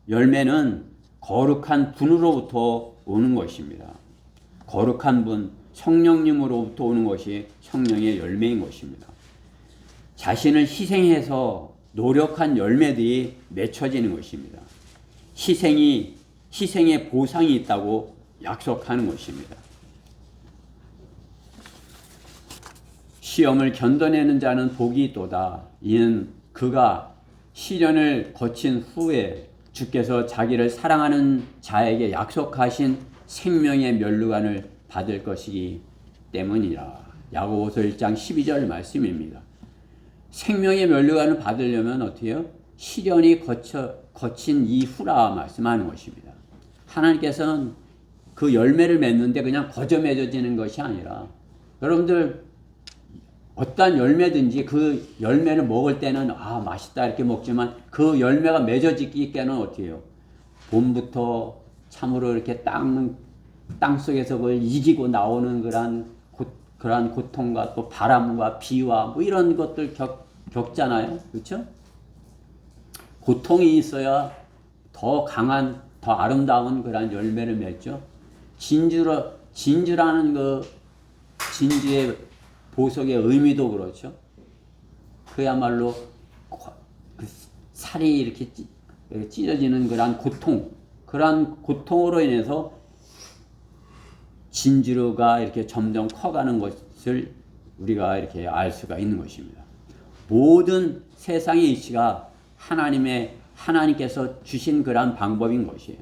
열매는 거룩한 분으로부터 오는 것입니다. 거룩한 분, 성령님으로부터 오는 것이 성령의 열매인 것입니다. 자신을 희생해서 노력한 열매들이 맺혀지는 것입니다. 희생의 보상이 있다고 약속하는 것입니다. 시험을 견뎌내는 자는 복이 있도다. 이는 그가 시련을 거친 후에 주께서 자기를 사랑하는 자에게 약속하신 생명의 멸류관을 받을 것이기 때문이라. 야고보서 1장 12절 말씀입니다. 생명의 멸류관을 받으려면 어떻게 해요? 시련이 거친 이후라 말씀하는 것입니다. 하나님께서는 그 열매를 맺는데 그냥 거저 맺어지는 것이 아니라, 여러분들 어떠한 열매든지 그 열매를 먹을 때는 맛있다 이렇게 먹지만 그 열매가 맺어지기에는 어떻게 해요? 봄부터 참으로 이렇게 땅 속에서 그걸 이기고 나오는 그러한 고통과 또 바람과 비와 뭐 이런 것들 겪잖아요. 그렇죠? 고통이 있어야 더 강한, 더 아름다운 그러한 열매를 맺죠. 진주라는 진주의 보석의 의미도 그렇죠. 그야말로 살이 이렇게 찢어지는 그러한 고통으로 인해서 진주가 이렇게 점점 커가는 것을 우리가 이렇게 알 수가 있는 것입니다. 모든 세상의 이치가 하나님께서 주신 그러한 방법인 것이에요.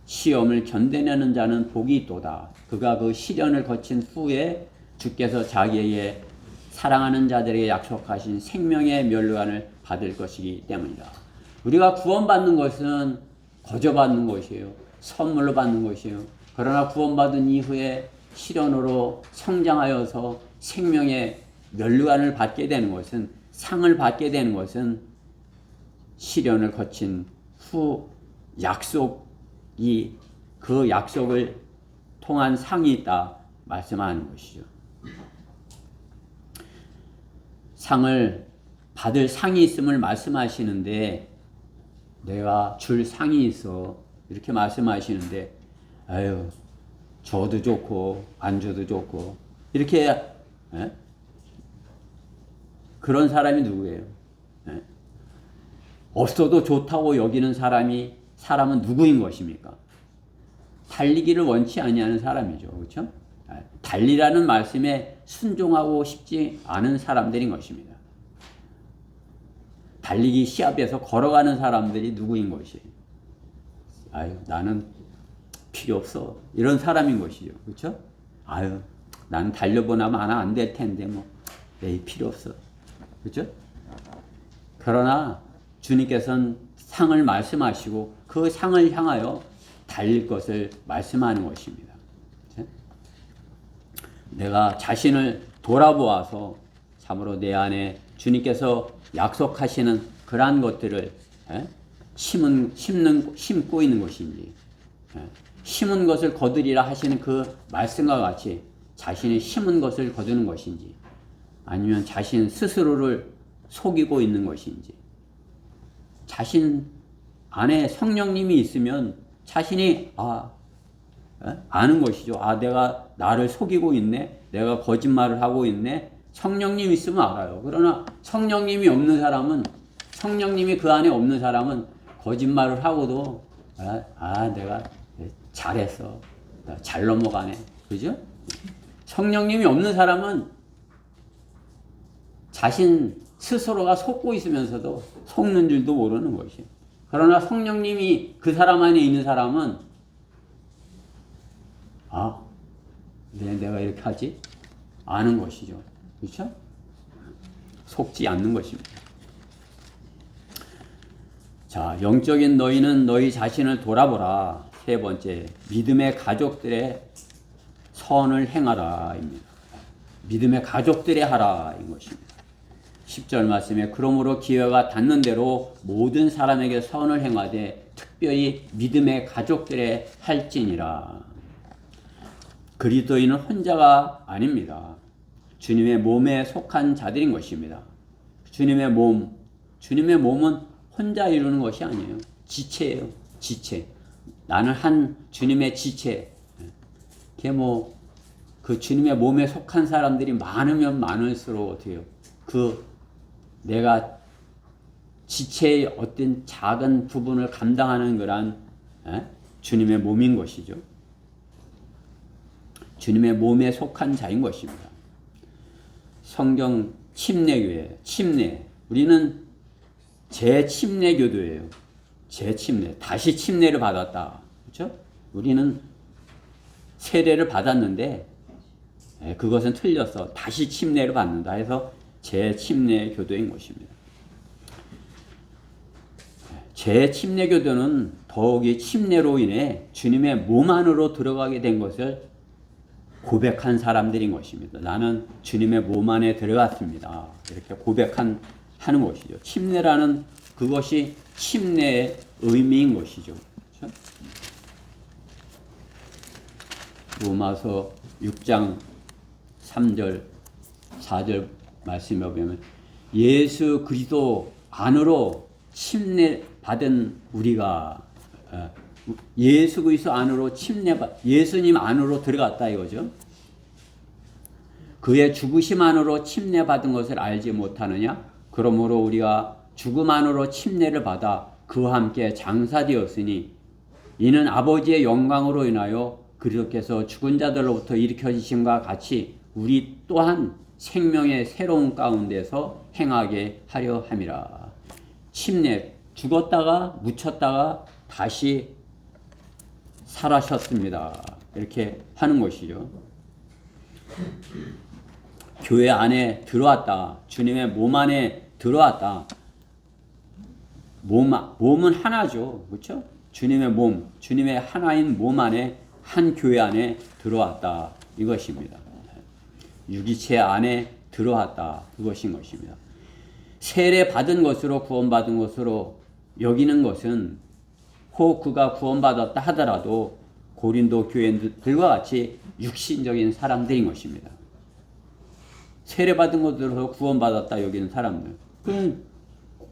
시험을 견뎌내는 자는 복이 있도다. 그가 그 시련을 거친 후에 주께서 자기에게 사랑하는 자들에게 약속하신 생명의 멸류관을 받을 것이기 때문이다. 우리가 구원받는 것은 거저 받는 것이에요. 선물로 받는 것이에요. 그러나 구원받은 이후에 시련으로 성장하여서 생명의 멸류관을 받게 되는 것은, 상을 받게 되는 것은 시련을 거친 후 그 약속을 통한 상이 있다 말씀하는 것이죠. 상을 받을 상이 있음을 말씀하시는데, 내가 줄 상이 있어 이렇게 말씀하시는데, 줘도 좋고 안 줘도 좋고 이렇게 그런 사람이 누구예요? 없어도 좋다고 여기는 사람은 누구인 것입니까? 달리기를 원치 아니하는 사람이죠. 그렇죠? 달리라는 말씀에 순종하고 싶지 않은 사람들인 것입니다. 달리기 시합에서 걸어가는 사람들이 누구인 것이에요? 아유, 나는 필요 없어. 이런 사람인 것이죠. 그렇죠? 아유, 나는 달려보나면 안 될 텐데 뭐 에이, 필요 없어. 그렇죠? 그러나 주님께서는 상을 말씀하시고 그 상을 향하여 달릴 것을 말씀하는 것입니다. 그렇죠? 내가 자신을 돌아보아서 참으로 내 안에 주님께서 약속하시는 그러한 것들을 심고 있는 것인지, 심은 것을 거두리라 하시는 그 말씀과 같이 자신이 심은 것을 거두는 것인지, 아니면 자신 스스로를 속이고 있는 것인지, 자신 안에 성령님이 있으면 자신이 아는 것이죠. 내가 나를 속이고 있네, 내가 거짓말을 하고 있네. 성령님이 있으면 알아요. 그러나 성령님이 없는 사람은, 성령님이 그 안에 없는 사람은 거짓말을 하고도 내가 잘했어, 잘 넘어가네, 그죠? 성령님이 없는 사람은 자신 스스로가 속고 있으면서도 속는 줄도 모르는 것이에요. 그러나 성령님이 그 사람 안에 있는 사람은 왜 내가 이렇게 하지? 아는 것이죠. 그렇죠? 속지 않는 것입니다. 자, 영적인 너희는 너희 자신을 돌아보라. 세 번째, 믿음의 가족들의 선을 행하라 입니다. 믿음의 가족들의 하라 인 것입니다. 10절 말씀에 그러므로 기회가 닿는 대로 모든 사람에게 선을 행하되 특별히 믿음의 가족들의 할지니라. 그리스도인은 혼자가 아닙니다. 주님의 몸에 속한 자들인 것입니다. 주님의 몸은 혼자 이루는 것이 아니에요. 지체예요. 지체. 나는 한 주님의 지체. 그게 그 주님의 몸에 속한 사람들이 많으면 많을수록 어떻게 해요? 내가 지체의 어떤 작은 부분을 감당하는 그런 주님의 몸인 것이죠. 주님의 몸에 속한 자인 것입니다. 성경 침례교회, 우리는 재침례교도예요. 다시 침례를 받았다. 그렇죠? 우리는 세례를 받았는데 그것은 틀렸어. 다시 침례를 받는다 해서 재침례교도인 것입니다. 재침례교도는 더욱이 침례로 인해 주님의 몸 안으로 들어가게 된 것을 고백한 사람들인 것입니다. 나는 주님의 몸 안에 들어갔습니다. 이렇게 하는 것이죠. 침례라는 그것이 침례의 의미인 것이죠. 그렇죠? 로마서 6장 3절 4절 말씀에 보면 예수 그리스도 안으로 침례 받은 우리가 예수 그리스도 안으로 예수님 안으로 들어갔다 이거죠. 그의 죽으심 안으로 침례 받은 것을 알지 못하느냐? 그러므로 우리가 죽음 안으로 침례를 받아 그와 함께 장사되었으니 이는 아버지의 영광으로 인하여 그리스도께서 죽은 자들로부터 일으켜지심과 같이 우리 또한 생명의 새로운 가운데서 행하게 하려 함이라. 침례, 죽었다가 묻혔다가 다시 살아셨습니다. 이렇게 하는 것이죠. 교회 안에 들어왔다. 주님의 몸 안에 들어왔다. 몸은 하나죠. 그렇죠? 주님의 몸, 주님의 하나인 몸 안에 한 교회 안에 들어왔다. 이것입니다. 유기체 안에 들어왔다. 그것인 것입니다. 세례 받은 것으로 구원받은 것으로 여기는 것은 혹 그가 구원받았다 하더라도 고린도 교인들과 같이 육신적인 사람들인 것입니다. 세례 받은 것으로 구원받았다 여기는 사람들. 그건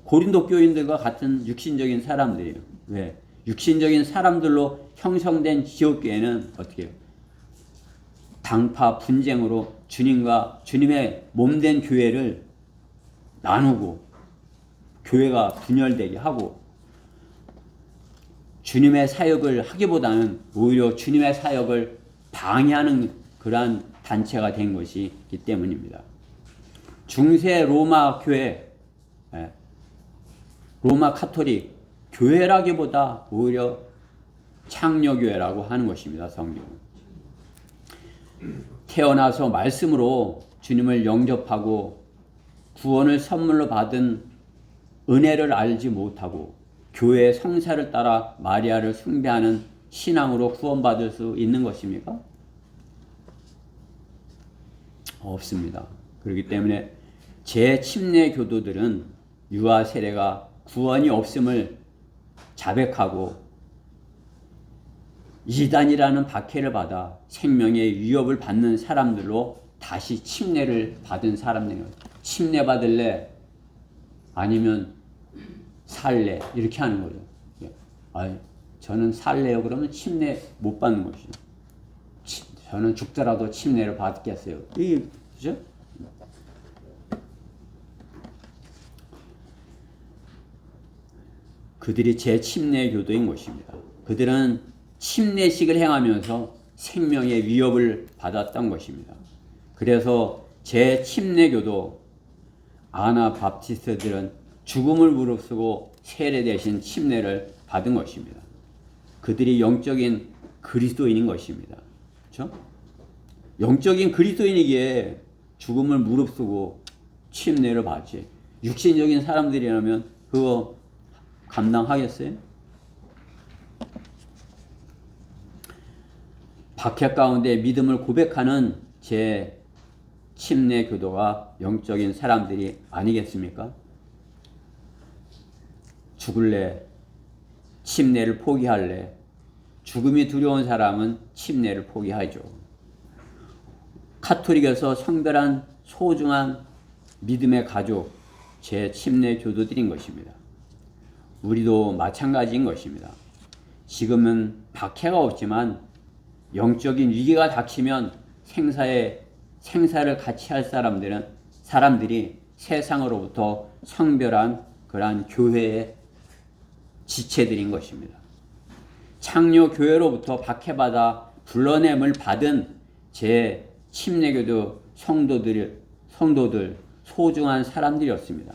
고린도 교인들과 같은 육신적인 사람들이에요. 왜? 육신적인 사람들로 형성된 지옥교회는 어떻게 해요? 당파 분쟁으로 주님과 주님의 몸된 교회를 나누고 교회가 분열되게 하고 주님의 사역을 하기보다는 오히려 주님의 사역을 방해하는 그러한 단체가 된 것이기 때문입니다. 중세 로마 교회, 로마 카톨릭 교회라기보다 오히려 창녀교회라고 하는 것입니다. 성경은. 태어나서 말씀으로 주님을 영접하고 구원을 선물로 받은 은혜를 알지 못하고 교회의 성사를 따라 마리아를 숭배하는 신앙으로 구원받을 수 있는 것입니까? 없습니다. 그렇기 때문에 제 침례 교도들은 유아 세례가 구원이 없음을 자백하고 이단이라는 박해를 받아 생명의 위협을 받는 사람들로 다시 침례를 받은 사람들이에요. 침례 받을래? 아니면 살래? 이렇게 하는 거죠. 저는 살래요. 그러면 침례 못 받는 것이죠. 저는 죽더라도 침례를 받겠어요. 그죠? 그들이 제 침례 교도인 것입니다. 그들은 침례식을 행하면서 생명의 위협을 받았던 것입니다. 그래서 제 침례 교도 아나바프티스트들은 죽음을 무릅쓰고 세례 대신 침례를 받은 것입니다. 그들이 영적인 그리스도인인 것입니다. 그렇죠? 영적인 그리스도인이기에 죽음을 무릅쓰고 침례를 받지. 육신적인 사람들이라면 그거 감당하겠어요? 박해 가운데 믿음을 고백하는 제 침례 교도가 영적인 사람들이 아니겠습니까? 죽을래? 침례를 포기할래? 죽음이 두려운 사람은 침례를 포기하죠. 카톨릭에서 성별한 소중한 믿음의 가족, 제 침례 교도들인 것입니다. 우리도 마찬가지인 것입니다. 지금은 박해가 없지만 영적인 위기가 닥치면 생사를 같이 할 사람들이 세상으로부터 성별한 그러한 교회의 지체들인 것입니다. 창녀 교회로부터 박해받아 불러냄을 받은 제 침례교도 성도들 소중한 사람들이었습니다.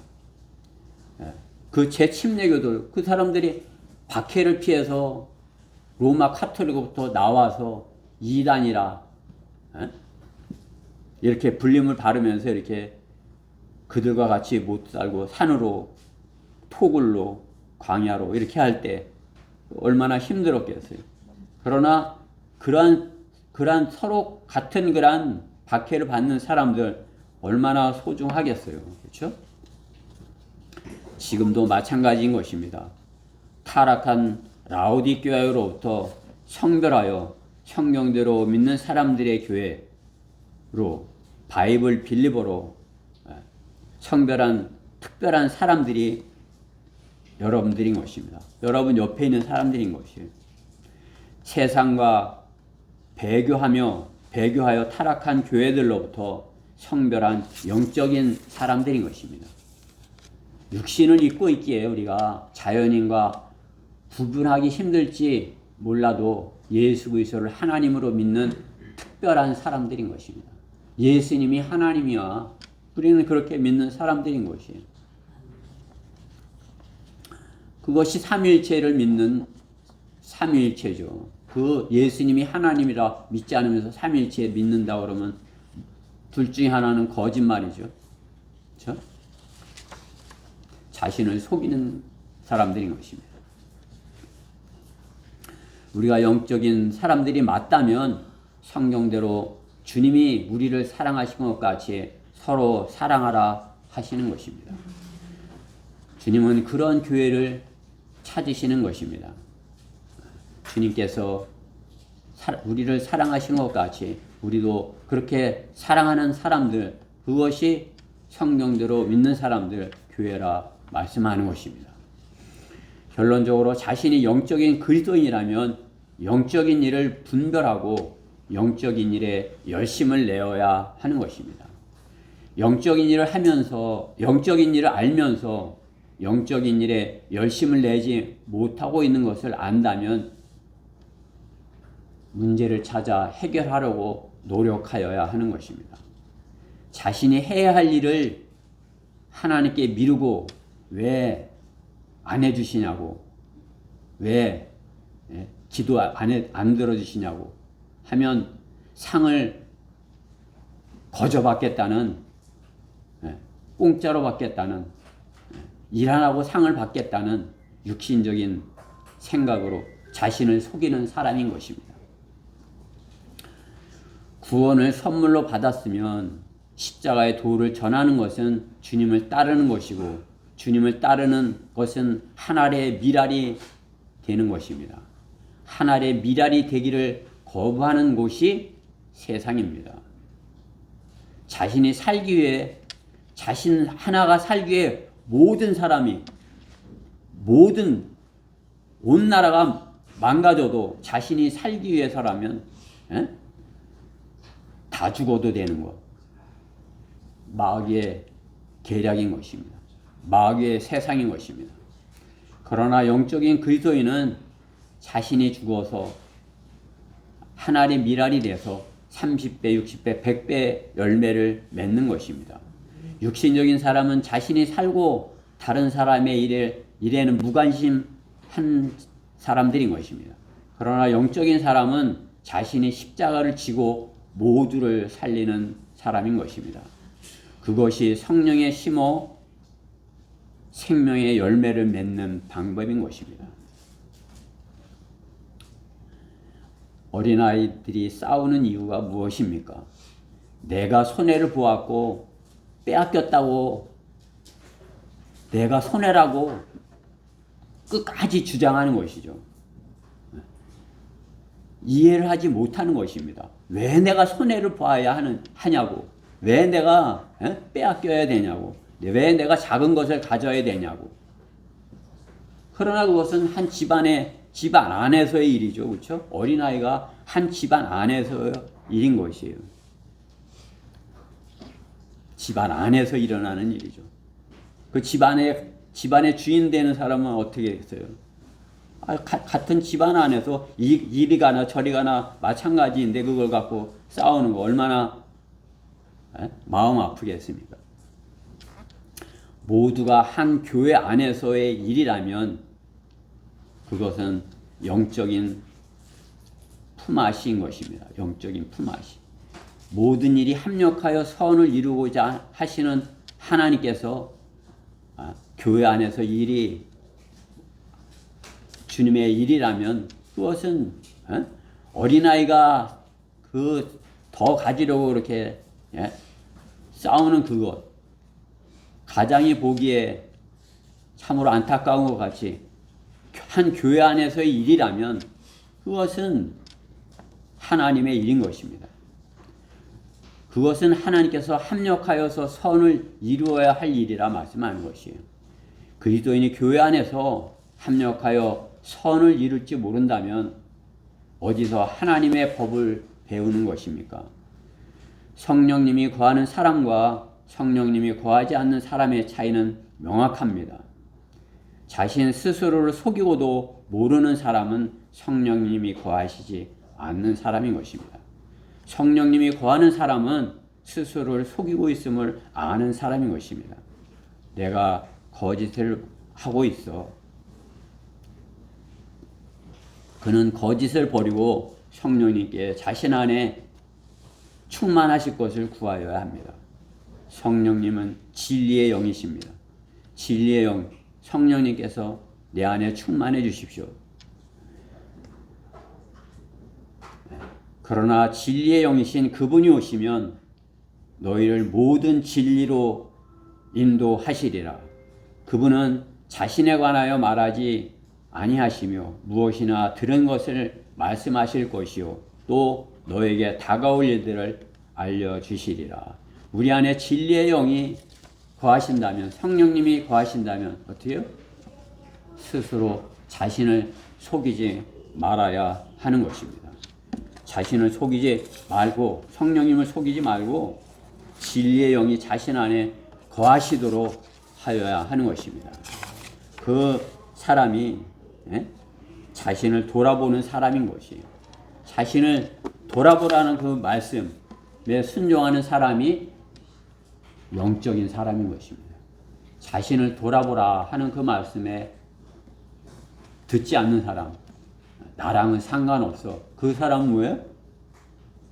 그 제 침례교도 그 사람들이 박해를 피해서 로마 카톨릭으로부터 나와서 이단이라 이렇게 불림을 바르면서 이렇게 그들과 같이 못 살고 산으로 토굴로 광야로 이렇게 할 때 얼마나 힘들었겠어요. 그러나 그러한 서로 같은 그러한 박해를 받는 사람들 얼마나 소중하겠어요. 그렇죠? 지금도 마찬가지인 것입니다. 타락한 라오디게아로부터 성별하여 성경대로 믿는 사람들의 교회로 바이블 빌리버로 성별한 특별한 사람들이 여러분들인 것입니다. 여러분 옆에 있는 사람들인 것이에요. 세상과 배교하여 타락한 교회들로부터 성별한 영적인 사람들인 것입니다. 육신을 입고 있기에 우리가 자연인과 구분하기 힘들지 몰라도 예수 그리스도를 하나님으로 믿는 특별한 사람들인 것입니다. 예수님이 하나님이야. 우리는 그렇게 믿는 사람들인 것이에요. 그것이 삼위일체를 믿는 삼위일체죠. 그 예수님이 하나님이라 믿지 않으면서 삼위일체 믿는다 그러면 둘 중에 하나는 거짓말이죠. 그렇죠? 자신을 속이는 사람들인 것입니다. 우리가 영적인 사람들이 맞다면 성경대로 주님이 우리를 사랑하신 것 같이 서로 사랑하라 하시는 것입니다. 주님은 그런 교회를 찾으시는 것입니다. 주님께서 우리를 사랑하시는 것 같이 우리도 그렇게 사랑하는 사람들, 그것이 성경대로 믿는 사람들 교회라 말씀하는 것입니다. 결론적으로 자신이 영적인 그리스도인이라면 영적인 일을 분별하고 영적인 일에 열심을 내어야 하는 것입니다. 영적인 일을 하면서 영적인 일을 알면서 영적인 일에 열심을 내지 못하고 있는 것을 안다면 문제를 찾아 해결하려고 노력하여야 하는 것입니다. 자신이 해야 할 일을 하나님께 미루고 왜 안 해주시냐고, 왜 기도 안 들어주시냐고 하면 상을 거저 받겠다는, 공짜로 받겠다는, 일 안 하고 상을 받겠다는 육신적인 생각으로 자신을 속이는 사람인 것입니다. 구원을 선물로 받았으면 십자가의 도를 전하는 것은 주님을 따르는 것이고, 주님을 따르는 것은 하나의 미랄이 되는 것입니다. 하나의 미랄이 되기를 거부하는 곳이 세상입니다. 자신이 살기 위해, 자신 하나가 살기 위해 모든 사람이, 온 나라가 망가져도 자신이 살기 위해서라면 다 죽어도 되는 것. 마귀의 계략인 것입니다. 마귀의 세상인 것입니다. 그러나 영적인 그리스도인은 자신이 죽어서 하나님의 미랄이 돼서 30배, 60배, 100배 열매를 맺는 것입니다. 육신적인 사람은 자신이 살고 다른 사람의 일에는 무관심한 사람들인 것입니다. 그러나 영적인 사람은 자신이 십자가를 지고 모두를 살리는 사람인 것입니다. 그것이 성령의 심어 생명의 열매를 맺는 방법인 것입니다. 어린아이들이 싸우는 이유가 무엇입니까? 내가 손해를 보았고 빼앗겼다고, 내가 손해라고 끝까지 주장하는 것이죠. 이해를 하지 못하는 것입니다. 왜 내가 손해를 봐야 하냐고, 왜 내가 빼앗겨야 되냐고, 왜 내가 작은 것을 가져야 되냐고. 그러나 그것은 한 집안 안에서의 일이죠. 그렇죠? 어린아이가 한 집안 안에서의 일인 것이에요. 집안 안에서 일어나는 일이죠. 그 집안의 주인 되는 사람은 어떻게 했어요? 같은 집안 안에서 이리 가나 저리 가나 마찬가지인데 그걸 갖고 싸우는 거 얼마나 마음 아프겠습니까? 모두가 한 교회 안에서의 일이라면 그것은 영적인 품앗이인 것입니다. 영적인 품앗이. 모든 일이 합력하여 선을 이루고자 하시는 하나님께서 교회 안에서 일이 주님의 일이라면 그것은 어린아이가 더 가지려고 그렇게 싸우는 그것, 가장이 보기에 참으로 안타까운 것 같이 한 교회 안에서의 일이라면 그것은 하나님의 일인 것입니다. 그것은 하나님께서 합력하여서 선을 이루어야 할 일이라 말씀하는 것이에요. 그리스도인이 교회 안에서 합력하여 선을 이룰지 모른다면 어디서 하나님의 법을 배우는 것입니까? 성령님이 거하는 사람과 성령님이 거하지 않는 사람의 차이는 명확합니다. 자신 스스로를 속이고도 모르는 사람은 성령님이 거하시지 않는 사람인 것입니다. 성령님이 거하는 사람은 스스로를 속이고 있음을 아는 사람인 것입니다. 내가 거짓을 하고 있어. 그는 거짓을 버리고 성령님께 자신 안에 충만하실 것을 구하여야 합니다. 성령님은 진리의 영이십니다. 진리의 영, 성령님께서 내 안에 충만해 주십시오. 그러나 진리의 영이신 그분이 오시면 너희를 모든 진리로 인도하시리라. 그분은 자신에 관하여 말하지 아니하시며 무엇이나 들은 것을 말씀하실 것이요 또 너에게 다가올 일들을 알려주시리라. 우리 안에 진리의 영이 거하신다면, 성령님이 거하신다면 어떻게 해요? 스스로 자신을 속이지 말아야 하는 것입니다. 자신을 속이지 말고, 성령님을 속이지 말고 진리의 영이 자신 안에 거하시도록 하여야 하는 것입니다. 그 사람이 자신을 돌아보는 사람인 것이에요. 자신을 돌아보라는 그 말씀에 순종하는 사람이 영적인 사람인 것입니다. 자신을 돌아보라 하는 그 말씀에 듣지 않는 사람, 나랑은 상관없어. 그 사람은 뭐예요?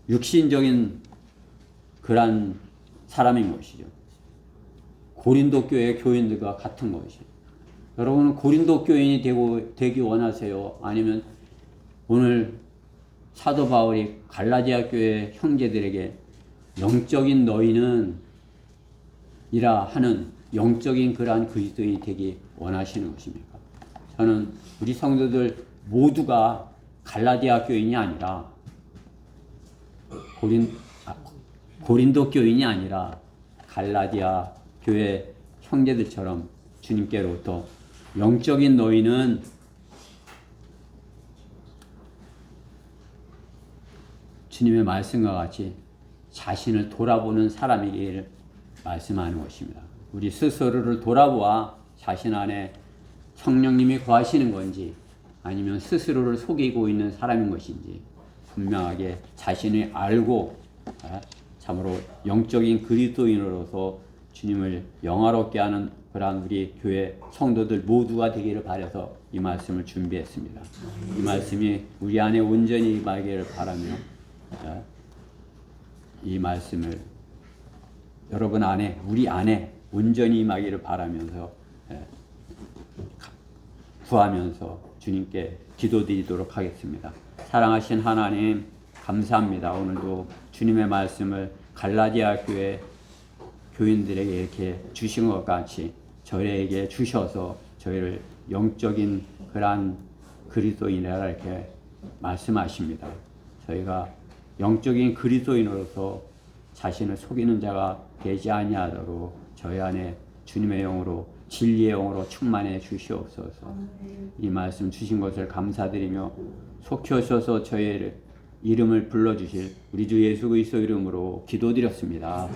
육신적인 그런 사람인 것이죠. 고린도 교회 교인들과 같은 것이죠. 여러분은 고린도 교인이 되기 원하세요? 아니면 오늘 사도 바울이 갈라디아 교회 형제들에게 영적인 너희는 이라 하는 영적인 그러한 그리스도인이 되기 원하시는 것입니까? 저는 우리 성도들 모두가 갈라디아 교인이 아니라 고린도 교인이 아니라 갈라디아 교회 형제들처럼 주님께로부터 영적인 너희는 주님의 말씀과 같이 자신을 돌아보는 사람이기를 말씀하는 것입니다. 우리 스스로를 돌아보아 자신 안에 성령님이 거하시는 건지 아니면 스스로를 속이고 있는 사람인 것인지 분명하게 자신을 알고 참으로 영적인 그리스도인으로서 주님을 영화롭게 하는 그러한 우리 교회 성도들 모두가 되기를 바라서 이 말씀을 준비했습니다. 이 말씀이 우리 안에 온전히 임하기를 바라며 이 말씀을 여러분 안에 우리 안에 온전히 임하기를 바라면서 구하면서 주님께 기도드리도록 하겠습니다. 사랑하신 하나님 감사합니다. 오늘도 주님의 말씀을 갈라디아 교회 교인들에게 이렇게 주신 것 같이 저희에게 주셔서 저희를 영적인 그러한 그리스도인이라 이렇게 말씀하십니다. 저희가 영적인 그리스도인으로서 자신을 속이는 자가 되지 아니하도록 저희 안에 주님의 영으로 진리의 영으로 충만해 주시옵소서. 이 말씀 주신 것을 감사드리며 속히 오셔서 저희의 이름을 불러주실 우리 주 예수 그리스도 이름으로 기도드렸습니다.